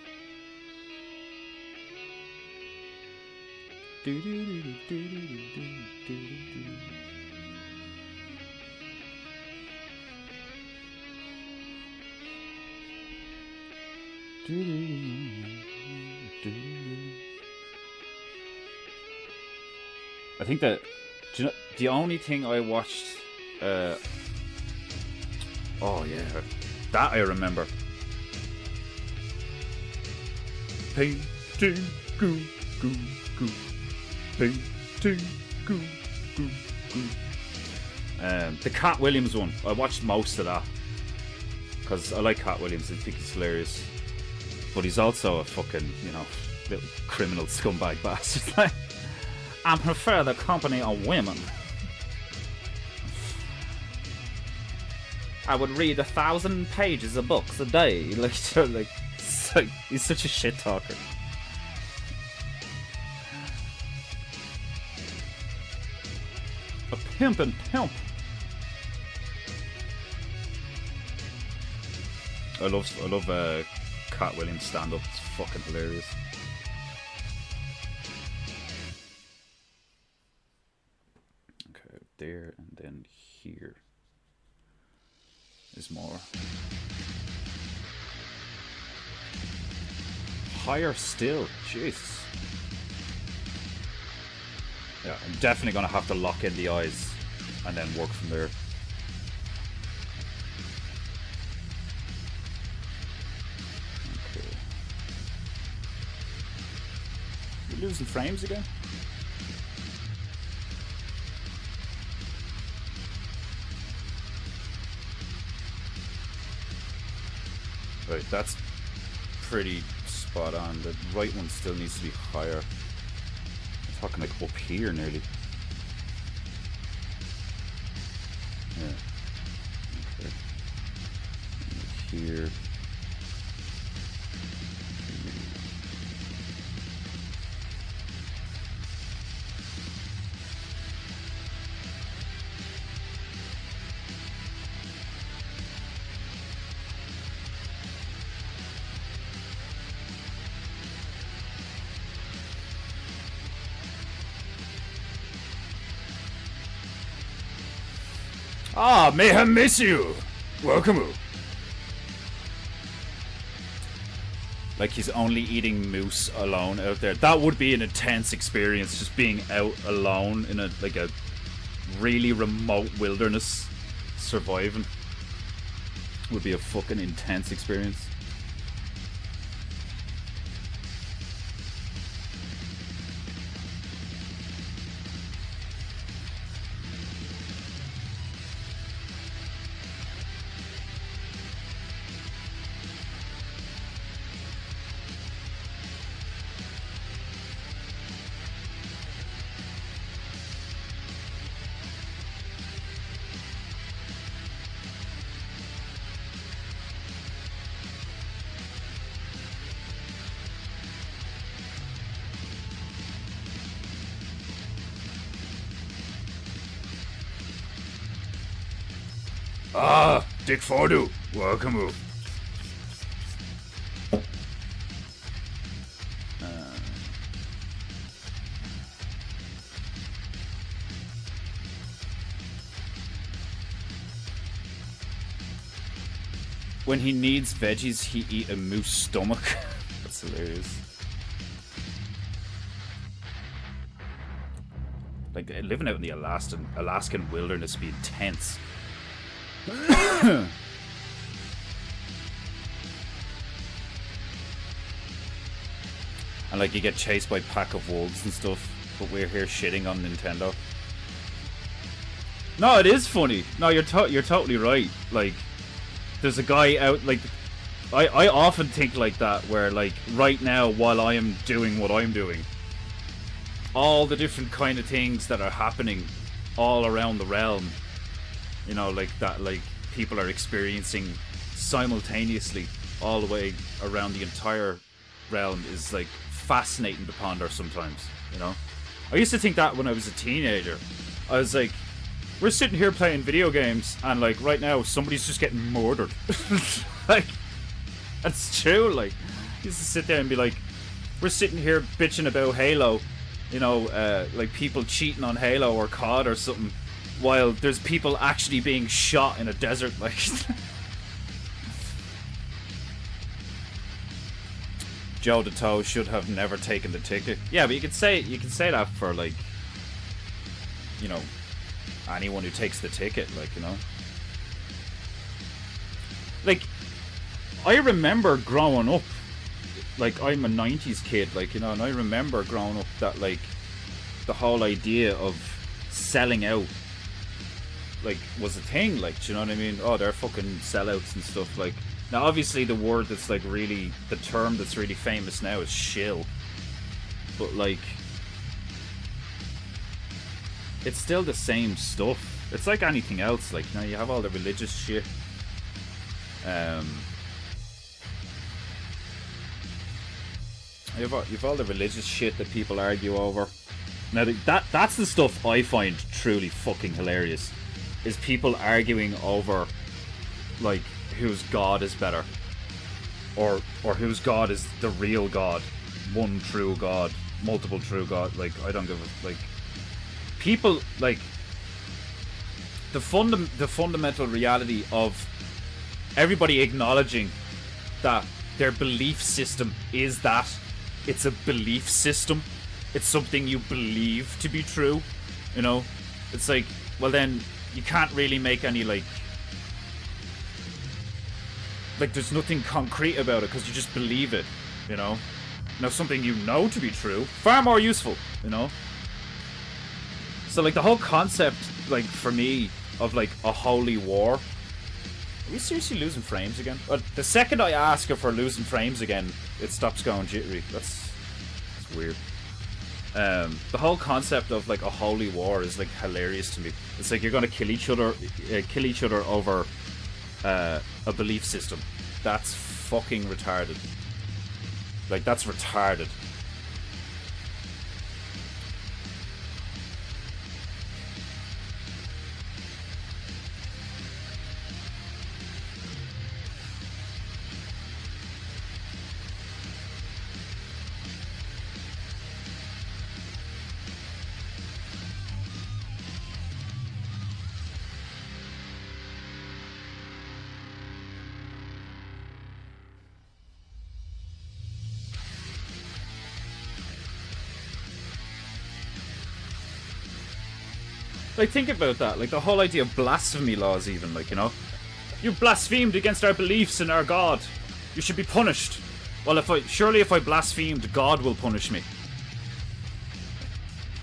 I think that, do you know, the only thing I watched, oh yeah, that I remember. Painting goo goo goo, painting goo goo goo. The Cat Williams one, I watched most of that because I like Cat Williams. I think he's hilarious, but he's also a fucking, you know, little criminal scumbag bastard. Like, I prefer the company of women. I would read 1,000 pages of books a day. Like he's such a shit talker. A pimp and pimp. I love Cat Williams stand up. It's fucking hilarious. Okay, there and then here is more. Higher still, Jesus. Yeah, I'm definitely gonna have to lock in the eyes and then work from there. Okay. You're losing frames again? Right, that's pretty spot on. The right one still needs to be higher. I'm talking like up here nearly. Yeah. Okay. And here. Ah, may I miss you. Welcome. Like he's only eating moose alone out there. That would be an intense experience, just being out alone in a really remote wilderness, surviving. Would be a fucking intense experience. Ah, Dick Fordu, welcome. When he needs veggies, he eat a moose stomach. That's hilarious. Like, living out in the Alaskan wilderness would be intense. And like you get chased by a pack of wolves and stuff, but we're here shitting on Nintendo. No, it is funny. No, you're totally right. Like, there's a guy out, like, I often think like that, where, like, right now, while I am doing what I'm doing, all the different kind of things that are happening all around the realm, you know, like that, like, people are experiencing simultaneously all the way around the entire realm is, like, fascinating to ponder sometimes, you know? I used to think that when I was a teenager. I was like, we're sitting here playing video games, and, like, right now, somebody's just getting murdered. Like, that's true, like. I used to sit there and be like, we're sitting here bitching about Halo, you know, like, people cheating on Halo or COD or something, while there's people actually being shot in a desert, like. Joe the Toe should have never taken the ticket. Yeah, but you can say that for, like, you know, anyone who takes the ticket, like, you know. Like, I remember growing up, like, I'm a 90s kid, like, you know, and I remember growing up that, like, the whole idea of selling out, like, was a thing, like, do you know what I mean? Oh, they're fucking sellouts and stuff, like. Now, obviously, the word that's, like, really, the term that's really famous now is shill. But, like, it's still the same stuff. It's like anything else, like, you know, you have all the religious shit. You've all the religious shit that people argue over. Now, that's the stuff I find truly fucking hilarious. Is people arguing over, like, whose God is better, or whose God is the real God, one true God, multiple true God. Like, I don't give a, like, people, like, the fundamental reality of everybody acknowledging that their belief system is that it's a belief system, it's something you believe to be true, you know. It's like, well, then you can't really make any, like, there's nothing concrete about it because you just believe it, you know. Now, something you know to be true, far more useful, you know. So, like, the whole concept, like, for me, of, like, a holy war. Are we seriously losing frames again? The second I ask if we're losing frames again, it stops going jittery. That's weird. The whole concept of, like, a holy war is, like, hilarious to me. It's like you're gonna kill each other over a belief system. That's fucking retarded. Like, that's retarded. Like, think about that. Like, the whole idea of blasphemy laws, even, like, you know, you blasphemed against our beliefs in our God. You should be punished. Well, surely if I blasphemed, God will punish me.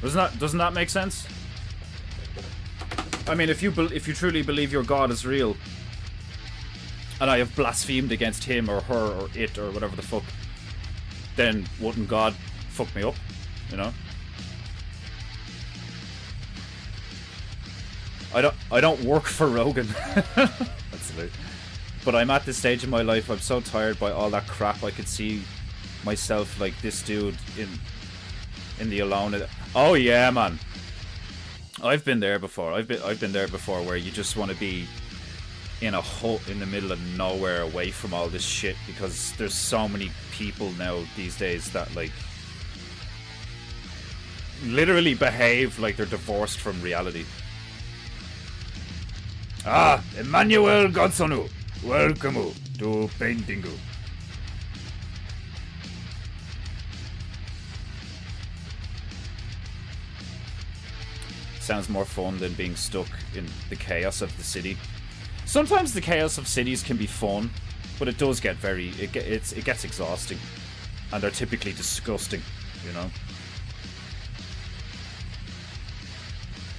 Doesn't that make sense? I mean, if you truly believe your God is real, and I have blasphemed against him or her or it or whatever the fuck, then wouldn't God fuck me up? You know? I don't work for Rogan. That's it. But I'm at this stage in my life, I'm so tired by all that crap. I could see myself like this dude in the Alone. Oh yeah, man. I've been there before. I've been there before, where you just want to be in a hut in the middle of nowhere, away from all this shit, because there's so many people now these days that, like, literally behave like they're divorced from reality. Ah, Emmanuel Godsonu, welcome to Paintingu. Sounds more fun than being stuck in the chaos of the city. Sometimes the chaos of cities can be fun, but it does get it gets exhausting, and they're typically disgusting, you know.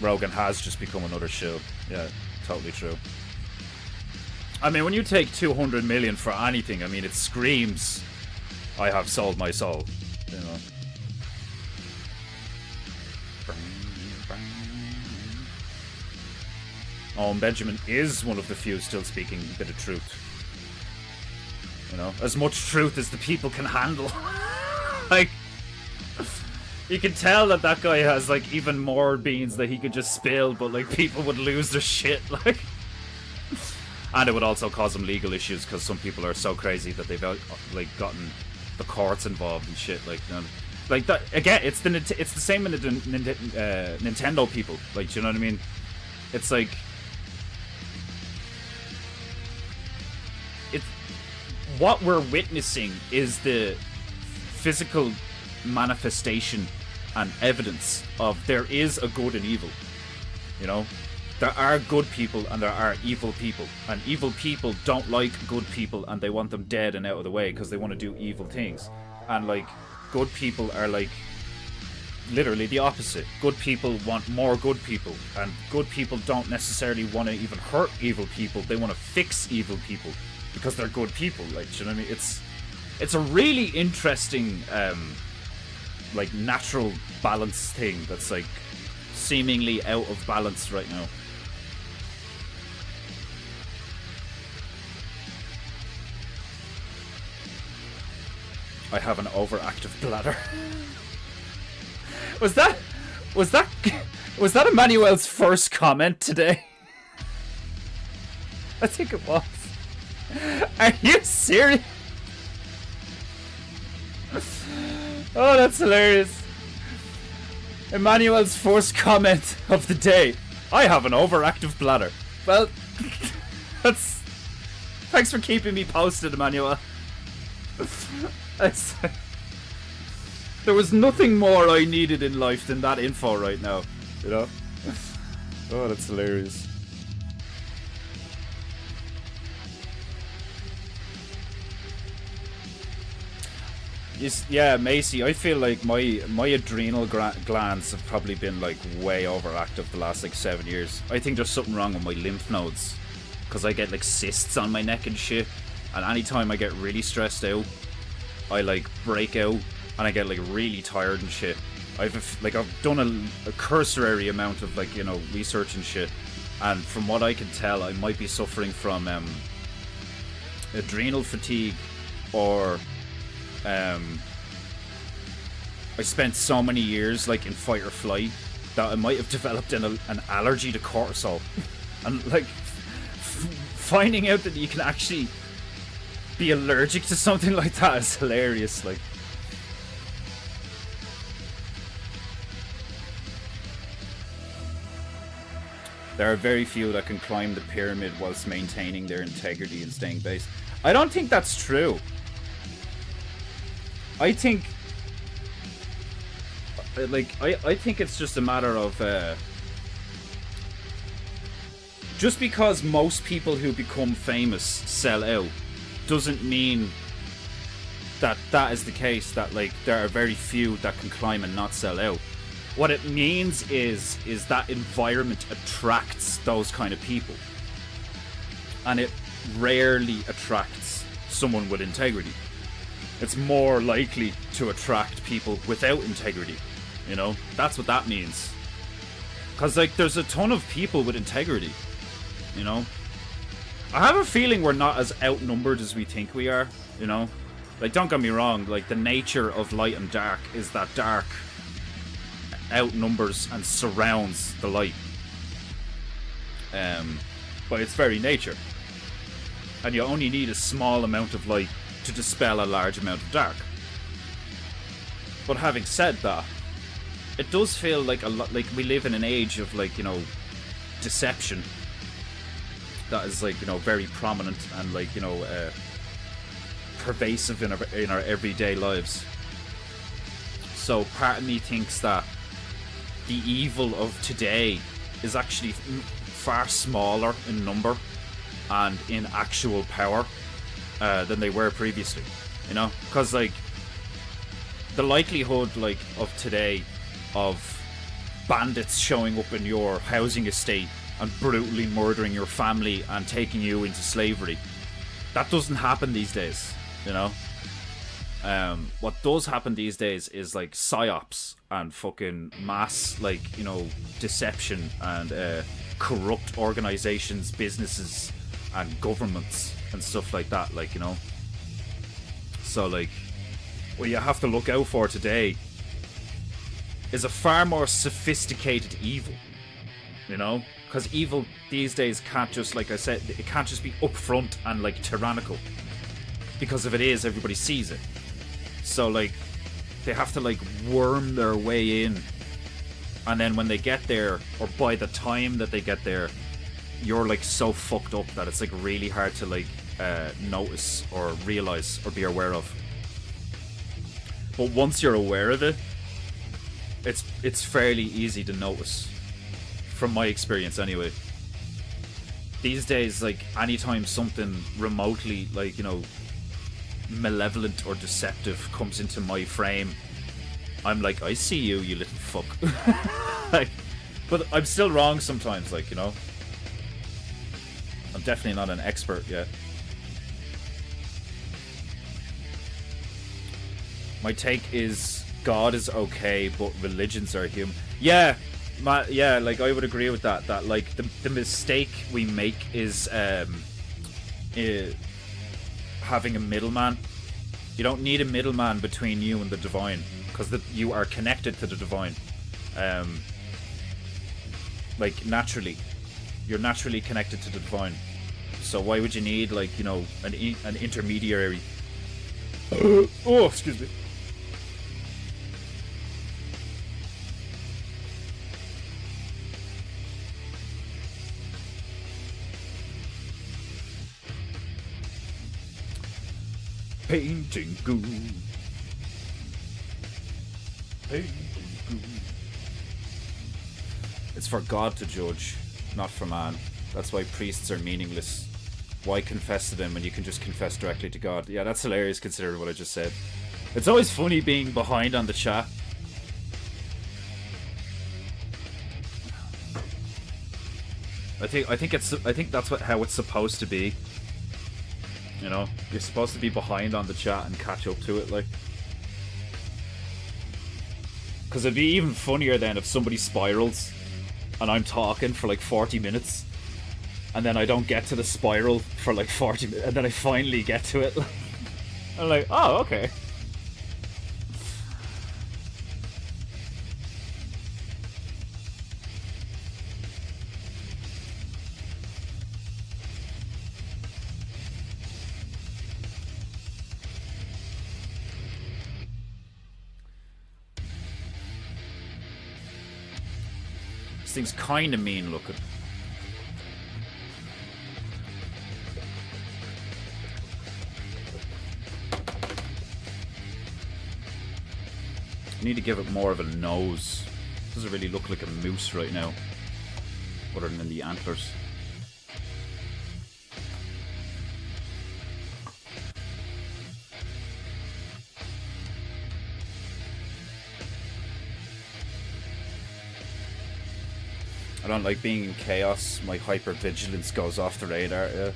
Rogan has just become another shill. Yeah, totally true. I mean, when you take 200 million for anything, I mean, it screams, I have sold my soul, you know. Benjamin is one of the few still speaking a bit of truth. You know, as much truth as the people can handle. Like, you can tell that that guy has, like, even more beans that he could just spill, but, like, people would lose their shit, like. And it would also cause them legal issues, because some people are so crazy that they've, like, gotten the courts involved and shit, like, you know. Like, that, again, it's the same with the Nintendo people, like, do you know what I mean? It's like... What we're witnessing is the physical manifestation and evidence of there is a good and evil. You know, there are good people and there are evil people, and evil people don't like good people and they want them dead and out of the way because they want to do evil things. And like, good people are like literally the opposite. Good people want more good people, and good people don't necessarily want to even hurt evil people. They want to fix evil people because they're good people. Like, you know what I mean? It's a really interesting like natural balance thing that's like seemingly out of balance right now. I have an overactive bladder. Was that Emmanuel's first comment today? I think it was. Are you serious? Oh, that's hilarious. Emmanuel's first comment of the day. I have an overactive bladder. Well, that's... Thanks for keeping me posted, Emmanuel. There was nothing more I needed in life than that info right now, you know? Oh, that's hilarious. Yeah, Macy, I feel like my adrenal glands have probably been like way overactive the last like 7 years. I think there's something wrong with my lymph nodes, because I get like cysts on my neck and shit, and anytime I get really stressed out, I like break out and I get like really tired and shit. I've done a cursory amount of like, you know, research and shit, and from what I can tell, I might be suffering from adrenal fatigue, or I spent so many years like in fight or flight that I might have developed an allergy to cortisol. And like finding out that you can actually be allergic to something like that is hilarious. Like, there are very few that can climb the pyramid whilst maintaining their integrity and staying base. I don't think that's true. I think, like, I think it's just a matter of, just because most people who become famous sell out, doesn't mean that that is the case, that, like, there are very few that can climb and not sell out. What it means is that environment attracts those kind of people. And it rarely attracts someone with integrity. It's more likely to attract people without integrity, you know? That's what that means. Because, like, there's a ton of people with integrity, you know? I have a feeling we're not as outnumbered as we think we are, you know? Like, don't get me wrong, like, the nature of light and dark is that dark outnumbers and surrounds the light. By its very nature. And you only need a small amount of light to dispel a large amount of dark. But having said that, it does feel like a lot like we live in an age of, like, you know, deception that is, like, you know, very prominent and, like, you know, pervasive in our everyday lives. So part of me thinks that the evil of today is actually far smaller in number and in actual power than they were previously, you know? Because, like, the likelihood, like, of today of bandits showing up in your housing estate and brutally murdering your family and taking you into slavery. That doesn't happen these days, you know? What does happen these days is like psyops and fucking mass, like, you know, deception and corrupt organizations, businesses, and governments and stuff like that, like, you know? So, like, what you have to look out for today is a far more sophisticated evil, you know? Because evil these days can't just, like I said, it can't just be upfront and, like, tyrannical. Because if it is, everybody sees it. So, like, they have to, like, worm their way in. And then when they get there, or by the time that they get there, you're, like, so fucked up that it's, like, really hard to, like, notice or realize or be aware of. But once you're aware of it, it's fairly easy to notice. From my experience, anyway. These days, like, anytime something remotely, like, you know, malevolent or deceptive comes into my frame, I'm like, I see you, you little fuck. Like, but I'm still wrong sometimes, like, you know. I'm definitely not an expert yet. My take is God is okay, but religions are human. Yeah, yeah, like, I would agree with that. That, like, the mistake we make is having a middleman. You don't need a middleman between you and the divine, because you are connected to the divine. Like, naturally. You're naturally connected to the divine. So why would you need, like, you know, an intermediary? Oh, excuse me. Painting goo. Painting goo. It's for God to judge, not for man. That's why priests are meaningless. Why confess to them when you can just confess directly to God? Yeah, that's hilarious considering what I just said. It's always funny being behind on the chat. I think that's how it's supposed to be. You know, you're supposed to be behind on the chat and catch up to it, like. Because it'd be even funnier then if somebody spirals and I'm talking for like 40 minutes and then I don't get to the spiral for like 40 minutes and then I finally get to it. I'm like, oh, okay. This thing's kind of mean looking. I need to give it more of a nose. It doesn't really look like a moose right now, other than the antlers. I don't like being in chaos. My hypervigilance goes off the radar. Yeah.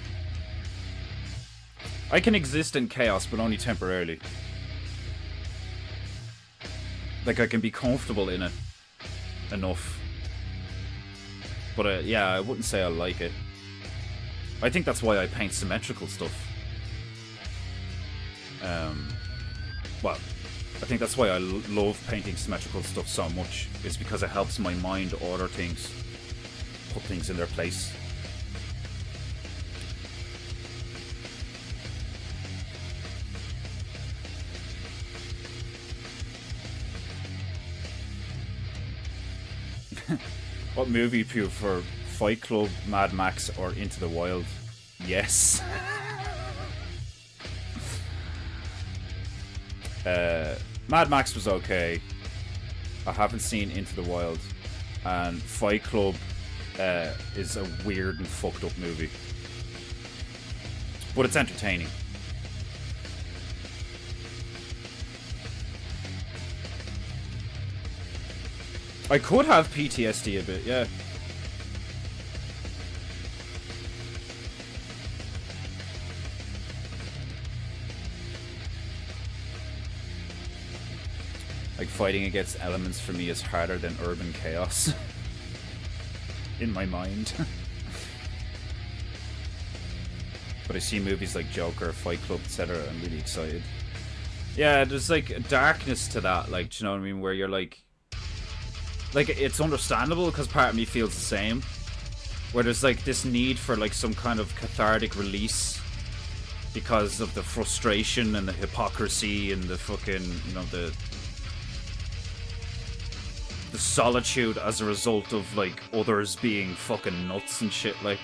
I can exist in chaos, but only temporarily. Like, I can be comfortable in it enough. But yeah, I wouldn't say I like it. I think that's why I paint symmetrical stuff. Well, I think that's why I love painting symmetrical stuff so much. Is because it helps my mind order things. Put things in their place. What movie you prefer? Fight Club, Mad Max, or Into the Wild? Yes. Mad Max was okay. I haven't seen Into the Wild. And Fight Club is a weird and fucked up movie. But it's entertaining. I could have PTSD a bit, yeah. Like, fighting against elements for me is harder than urban chaos. In my mind. But I see movies like Joker, Fight Club, etc. I'm really excited. Yeah, there's like a darkness to that, like, do you know what I mean? Where you're like it's understandable because part of me feels the same. Where there's like this need for like some kind of cathartic release because of the frustration and the hypocrisy and the fucking, you know, the solitude as a result of like others being fucking nuts and shit, like.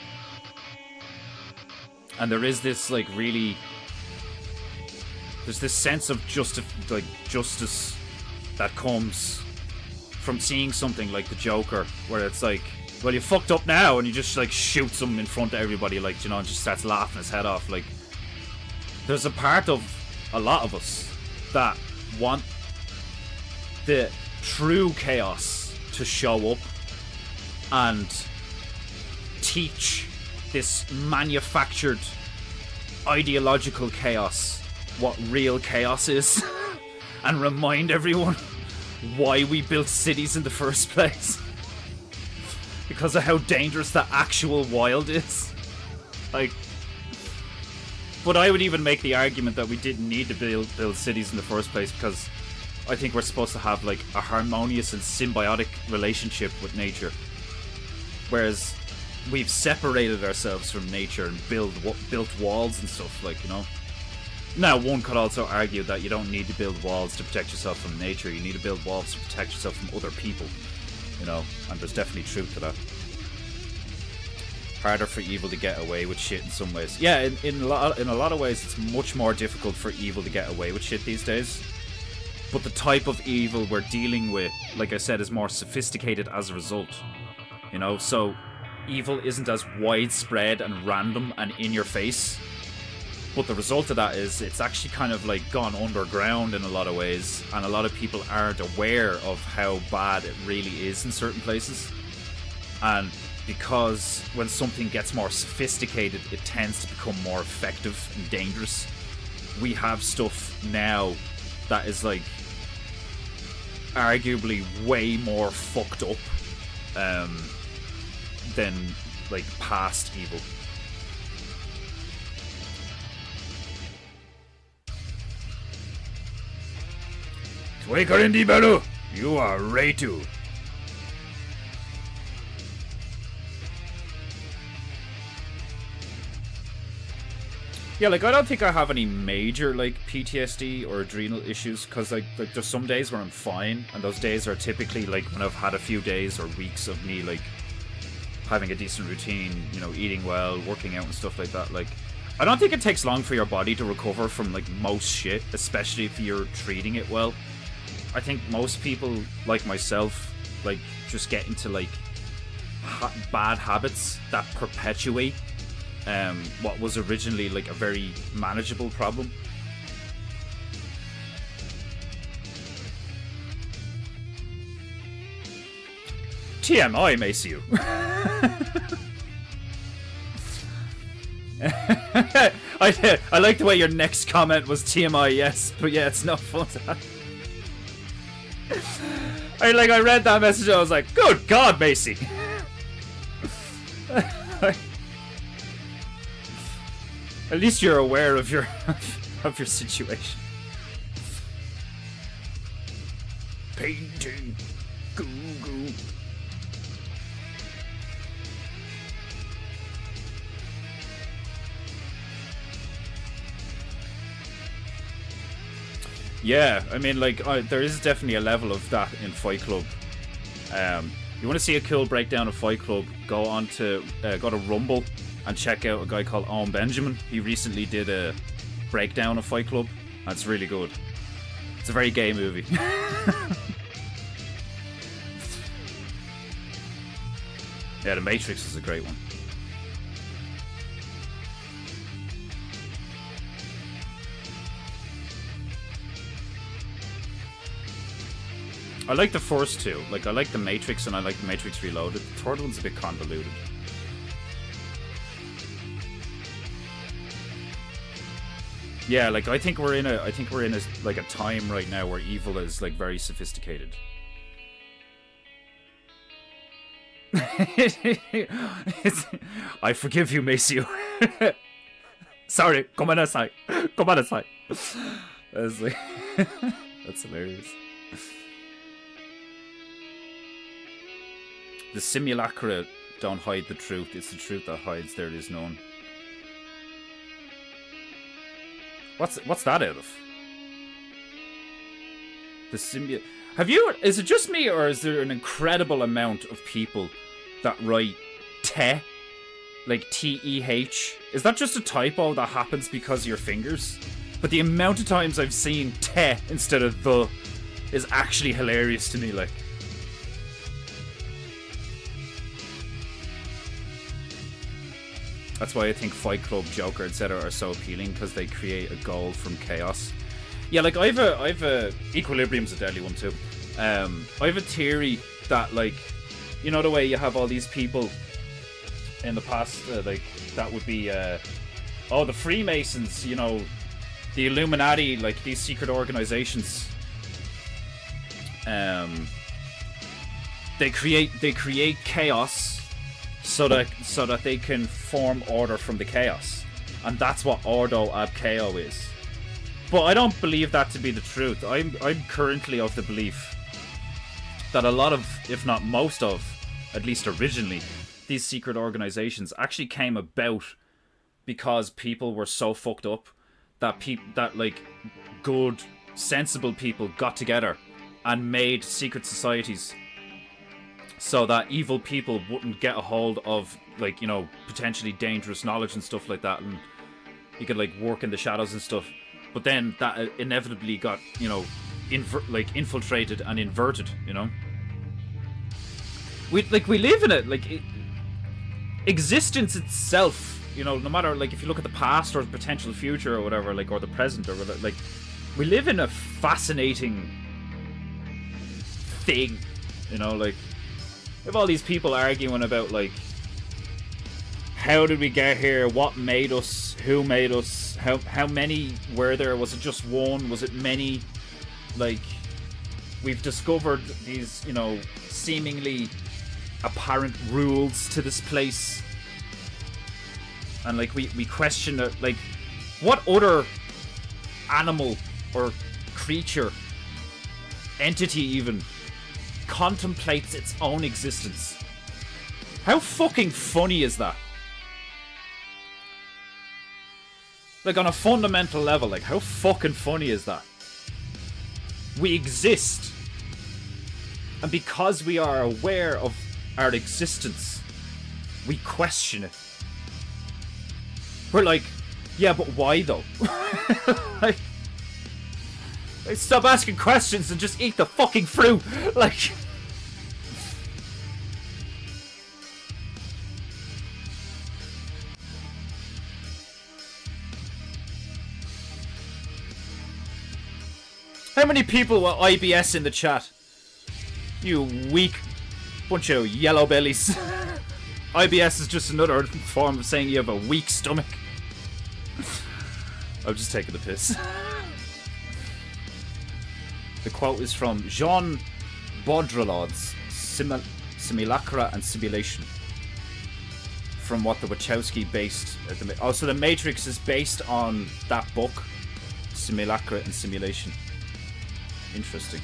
And there is this like really, there's this sense of justice that comes from seeing something like the Joker, where it's like, well, you fucked up now, and he just like shoots him in front of everybody, like, you know, and just starts laughing his head off. Like, there's a part of a lot of us that want the true chaos to show up and teach this manufactured ideological chaos what real chaos is and remind everyone why we built cities in the first place. Because of how dangerous the actual wild is. Like, but I would even make the argument that we didn't need to build cities in the first place, because I think we're supposed to have like a harmonious and symbiotic relationship with nature. Whereas we've separated ourselves from nature and built walls and stuff, like, you know. Now, one could also argue that you don't need to build walls to protect yourself from nature. You need to build walls to protect yourself from other people, you know. And there's definitely truth to that. Harder for evil to get away with shit in some ways. Yeah, in a lot of ways, it's much more difficult for evil to get away with shit these days. But the type of evil we're dealing with, like I said, is more sophisticated as a result. You know, so evil isn't as widespread and random and in your face. But the result of that is it's actually kind of like gone underground in a lot of ways, and a lot of people aren't aware of how bad it really is in certain places. And because when something gets more sophisticated, it tends to become more effective and dangerous. We have stuff now that is like arguably way more fucked up than like past evil. Twekarendi Baru, you are Reitu. Yeah, like, I don't think I have any major, like, PTSD or adrenal issues, because, like, there's some days where I'm fine, and those days are typically, like, when I've had a few days or weeks of me, like, having a decent routine, you know, eating well, working out and stuff like that. Like, I don't think it takes long for your body to recover from, like, most shit, especially if you're treating it well. I think most people, like myself, like, just get into, like, bad habits that perpetuate what was originally like a very manageable problem. TMI, Maceo. I like the way your next comment was TMI, yes, but yeah, it's not fun to have. I read that message and I was like, good God, Macy. At least you're aware of your situation. Painting goo. Yeah, I mean, like, there is definitely a level of that in Fight Club. You want to see a cool breakdown of Fight Club? Go to Rumble and check out a guy called Owen Benjamin. He recently did a breakdown of Fight Club. That's really good. It's a very gay movie. Yeah, The Matrix is a great one. I like the first two. Like, I like the Matrix and I like the Matrix Reloaded. The third one's a bit convoluted. Yeah, like I think we're in a like a time right now where evil is like very sophisticated. I forgive you, Maceo. Sorry, come on aside. Come on aside. That's like that's hilarious. The simulacra don't hide the truth. It's the truth that hides. There is none. What's that out of? The Have you? Is it just me, or is there an incredible amount of people that write te, like T-E-H? Is that just a typo that happens because of your fingers? But the amount of times I've seen te instead of the is actually hilarious to me. Like, that's why I think Fight Club, Joker, etc. are so appealing, because they create a goal from chaos. Yeah, like I've a Equilibrium's a deadly one too. I have a theory that, like, you know the way you have all these people in the past, like that would be the Freemasons, you know, the Illuminati, like these secret organizations. They create chaos so that they can form order from the chaos, and that's what Ordo ab Chao is. But I don't believe that to be the truth. I'm currently of the belief that a lot of, if not most of, at least originally, these secret organizations actually came about because people were so fucked up that like good, sensible people got together and made secret societies so that evil people wouldn't get a hold of, like, you know, potentially dangerous knowledge and stuff like that, and you could like work in the shadows and stuff. But then that inevitably got, you know, infiltrated and inverted, you know. We live in it, like existence itself, you know, no matter, like, if you look at the past or the potential future or whatever, like, or the present or whatever, like, we live in a fascinating thing, you know. Like, we have all these people arguing about, like, how did we get here, what made us, who made us, how many were there, was it just one, was it many? Like, we've discovered these, you know, seemingly apparent rules to this place, and like we question it, like, what other animal or creature, entity even, contemplates its own existence? How fucking funny is that? Like, on a fundamental level, like, how fucking funny is that? We exist, and because we are aware of our existence, we question it. We're like, yeah, but why though? like, stop asking questions and just eat the fucking fruit. Like, how many people were IBS in the chat? You weak bunch of yellow bellies. IBS is just another form of saying you have a weak stomach. I'm just taking the piss. The quote is from Jean Baudrillard's Simulacra and Simulation, from what the Wachowski based. So the Matrix is based on that book, Simulacra and Simulation. Interesting.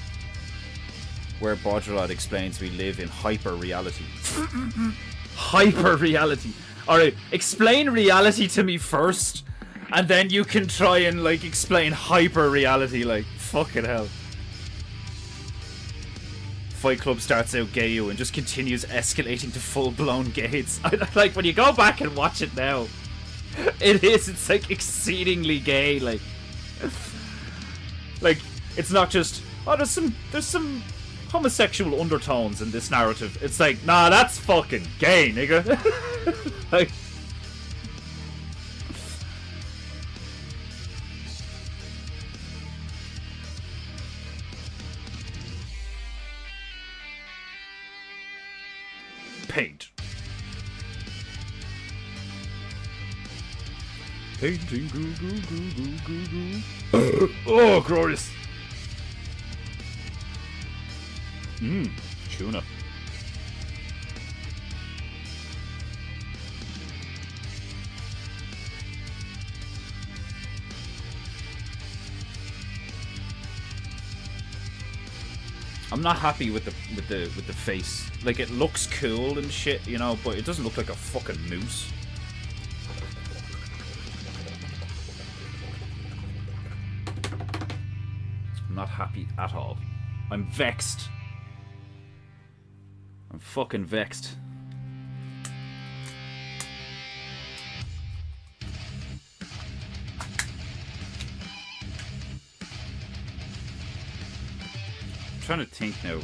Where Baudrillard explains we live in hyper reality. Hyper reality. Alright, explain reality to me first, and then you can try and, like, explain hyper reality. Like, fucking hell. Fight Club starts out gayu and just continues escalating to full-blown gays. Like, when you go back and watch it now, it's like exceedingly gay. Like, it's not just, oh, there's some homosexual undertones in this narrative. It's like, nah, that's fucking gay, nigga. Like, paint. Painting, goo, goo, goo, goo, goo, goo. Oh, glorious. Tuna. I'm not happy with the face. Like, it looks cool and shit, you know, but it doesn't look like a fucking moose. I'm not happy at all. I'm vexed. I'm fucking vexed. I'm trying to think now.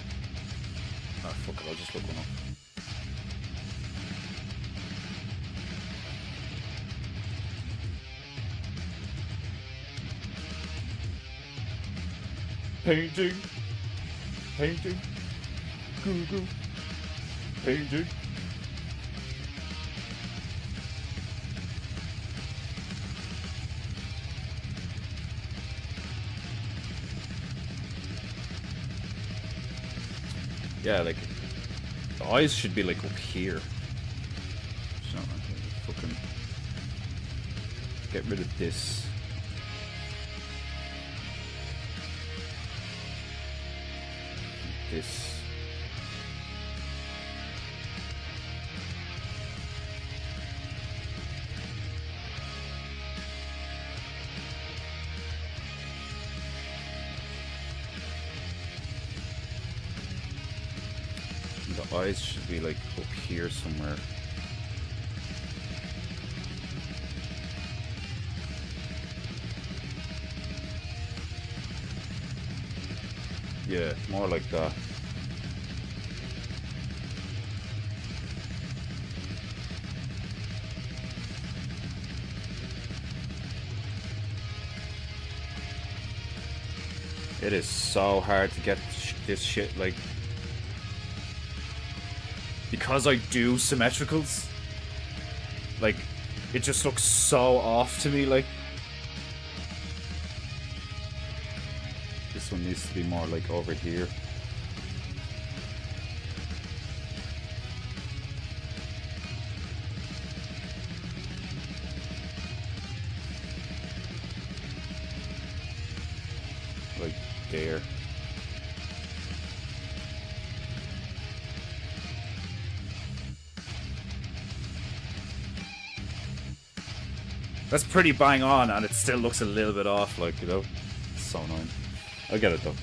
Oh, fuck it, I'll just look one up. Painting. Painting. Google. Painting. Yeah, like, the eyes should be like up here. So, fucking get rid of this. This. The eyes should be like up here somewhere. Yeah, more like that. It is so hard to get this shit, like, because I do symmetricals, like, it just looks so off to me, like. This one needs to be more like over here. Like there. That's pretty bang on, and it still looks a little bit off, like, you know. It's so annoying. I'll get it though.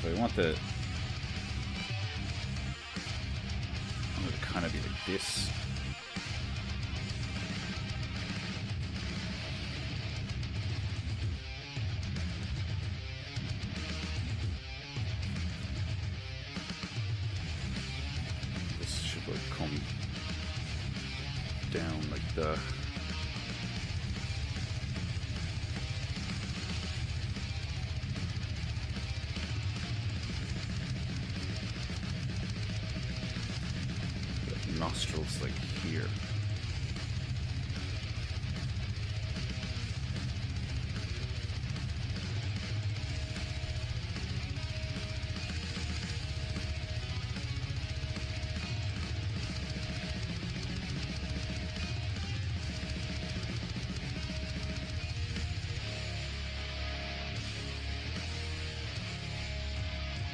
So I want to kind of be like this. This should like come down like that. Nostrils like here.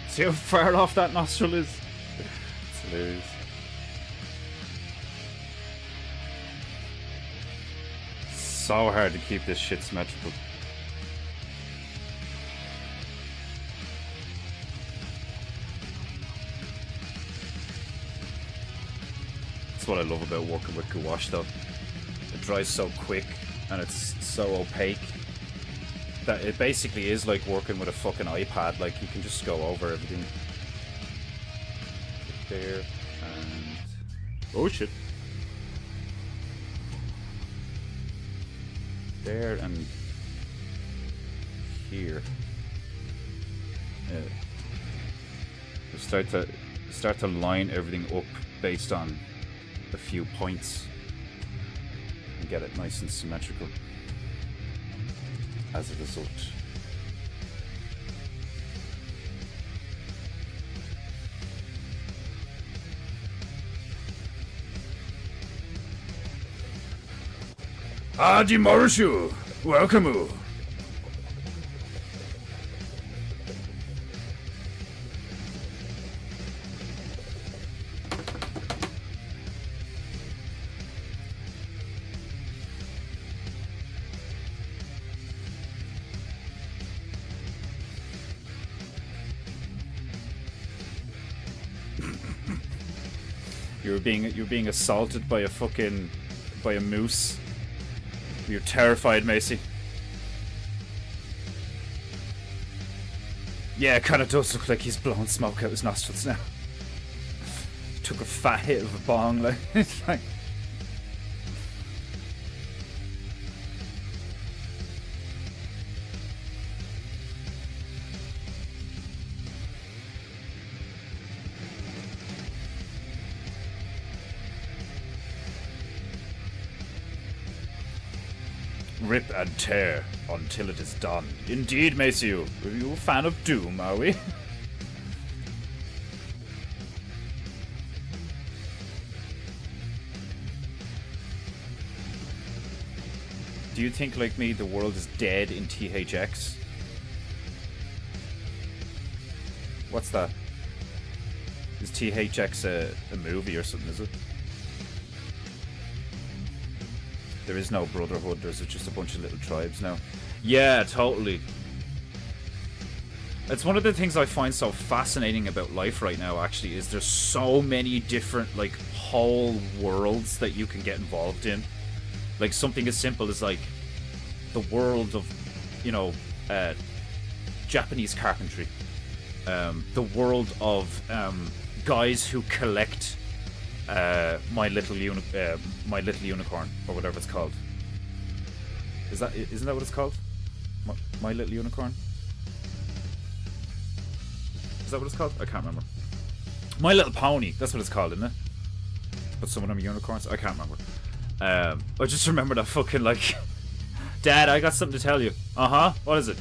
See how far off that nostril is? It's hilarious. So hard to keep this shit symmetrical. That's what I love about working with gouache though. It dries so quick and it's so opaque that it basically is like working with a fucking iPad. Like, you can just go over everything. There and... oh shit. There and here. start to line everything up based on a few points and get it nice and symmetrical as a result. Haji Morushu, welcome. You're being assaulted by a moose. You're terrified, Macy. Yeah, it kind of does look like he's blowing smoke out his nostrils now. Took a fat hit of a bong, like it's like. Rip and tear until it is done. Indeed, Maceo. Are you a fan of Doom, are we? Do you think, like me, the world is dead in THX? What's that? Is THX a movie or something, is it? There is no brotherhood, there's just a bunch of little tribes now. Yeah, totally. It's one of the things I find so fascinating about life right now, actually, is there's so many different, like, whole worlds that you can get involved in. Like, something as simple as, like, the world of, you know, Japanese carpentry. The world of guys who collect My Little Unicorn, or whatever it's called. Isn't that what it's called? My Little Unicorn? Is that what it's called? I can't remember. My Little Pony, that's what it's called, isn't it? But some of them are unicorns? I can't remember. I just remember that fucking, like, Dad, I got something to tell you. Uh-huh, what is it?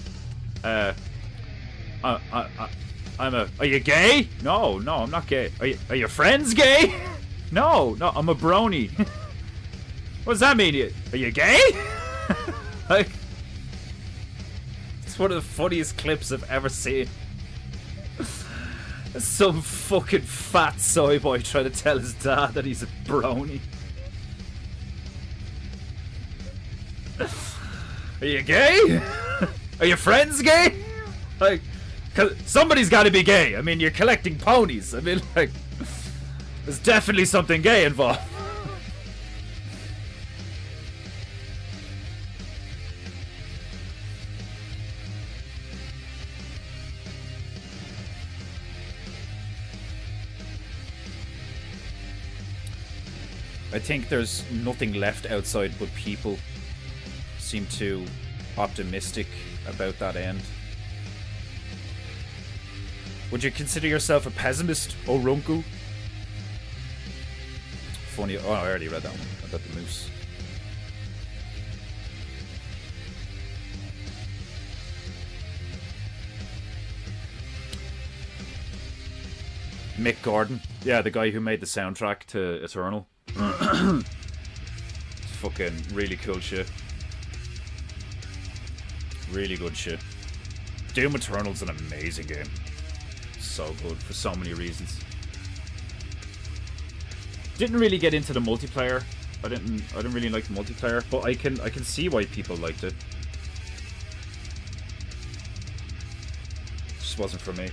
Are you gay? No, I'm not gay. Are your friends gay? No, I'm a brony. What does that mean? Are you gay? Like, it's one of the funniest clips I've ever seen. Some fucking fat soy boy trying to tell his dad that he's a brony. Are you gay? Are your friends gay? Like, 'cause somebody's got to be gay. I mean, you're collecting ponies. I mean, like, there's definitely something gay involved. I think there's nothing left outside but people seem too optimistic about that end. Would you consider yourself a pessimist, Orunku? Funny. Oh, I already read that one about the moose. Mick Gordon. Yeah, the guy who made the soundtrack to Eternal. Fucking really cool shit. Really good shit. Doom Eternal's an amazing game. So good for so many reasons. Didn't really get into the multiplayer. I didn't really like the multiplayer, but I can see why people liked it. Just wasn't for me.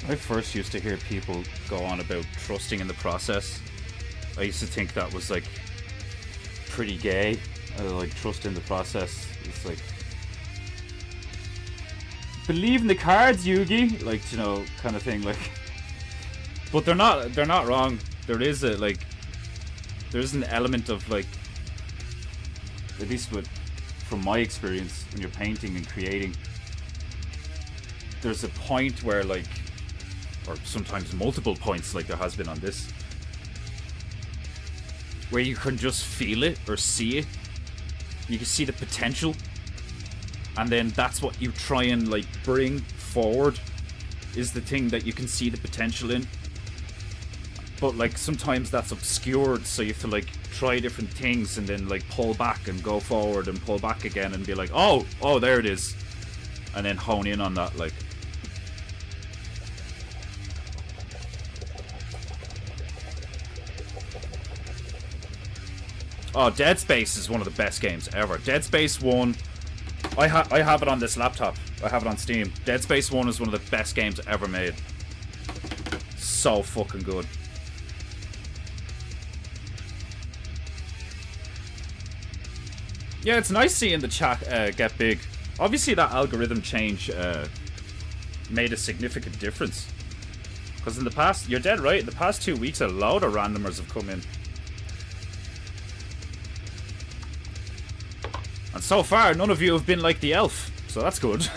I first used to hear people go on about trusting in the process. I used to think that was like pretty gay. Like trust in the process. It's like believe in the cards, Yugi. Like, you know, kind of thing. Like, but they're not wrong. There is a like, there's an element of like, at least from my experience when you're painting and creating, there's a point where like, or sometimes multiple points like there has been on this, where you can just feel it or see it. You can see the potential, and then that's what you try and like bring forward, is the thing that you can see the potential in. But like sometimes that's obscured, so you have to like try different things and then like pull back and go forward and pull back again and be like, oh there it is, and then hone in on that. Like, oh, Dead Space is one of the best games ever. Dead Space 1, I have it on this laptop. I have it on Steam. Dead Space 1 is one of the best games ever made. So fucking good. Yeah, it's nice seeing the chat get big. Obviously that algorithm change made a significant difference. Because in the past, you're dead right, in the past 2 weeks a load of randomers have come in. And so far, none of you have been like the elf, so that's good.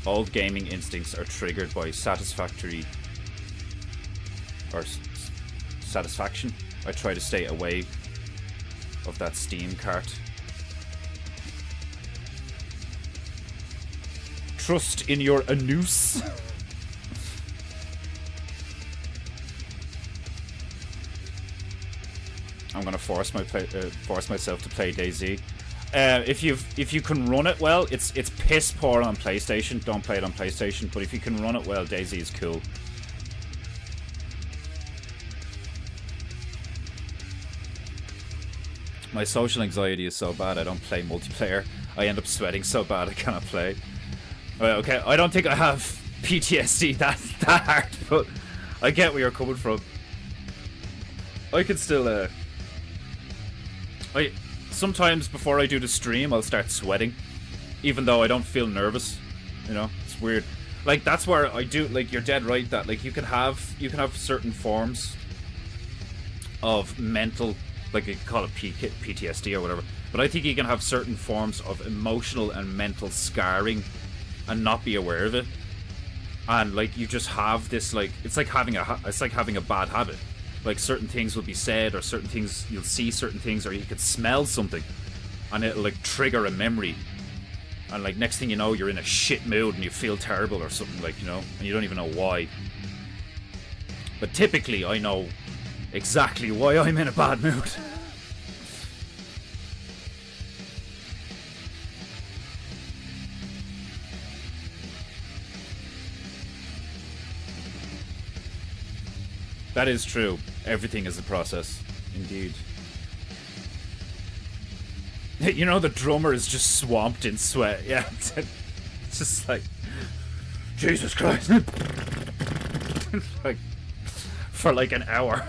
Old gaming instincts are triggered by satisfaction. I try to stay away of that Steam cart. Trust in your anus. I'm gonna force myself to play DayZ. If you can run it well, it's piss poor on PlayStation. Don't play it on PlayStation. But if you can run it well, DayZ is cool. My social anxiety is so bad I don't play multiplayer. I end up sweating so bad I cannot play. Okay, I don't think I have PTSD that hard, but I get where you're coming from. I can still sometimes before I do the stream I'll start sweating, even though I don't feel nervous. You know, it's weird. Like that's where I do, like, you're dead right that like you can have certain forms of mental, like you call it PTSD or whatever, but I think you can have certain forms of emotional and mental scarring and not be aware of it, and like you just have this, like, it's like having a bad habit. Like certain things will be said, or certain things you'll see, certain things, or you could smell something and it'll like trigger a memory, and like next thing you know you're in a shit mood and you feel terrible or something, like, you know, and you don't even know why. But typically I know exactly why I'm in a bad mood. That is true. Everything is a process. Indeed. You know, the drummer is just swamped in sweat. Yeah. It's just like, Jesus Christ. Like, for like an hour.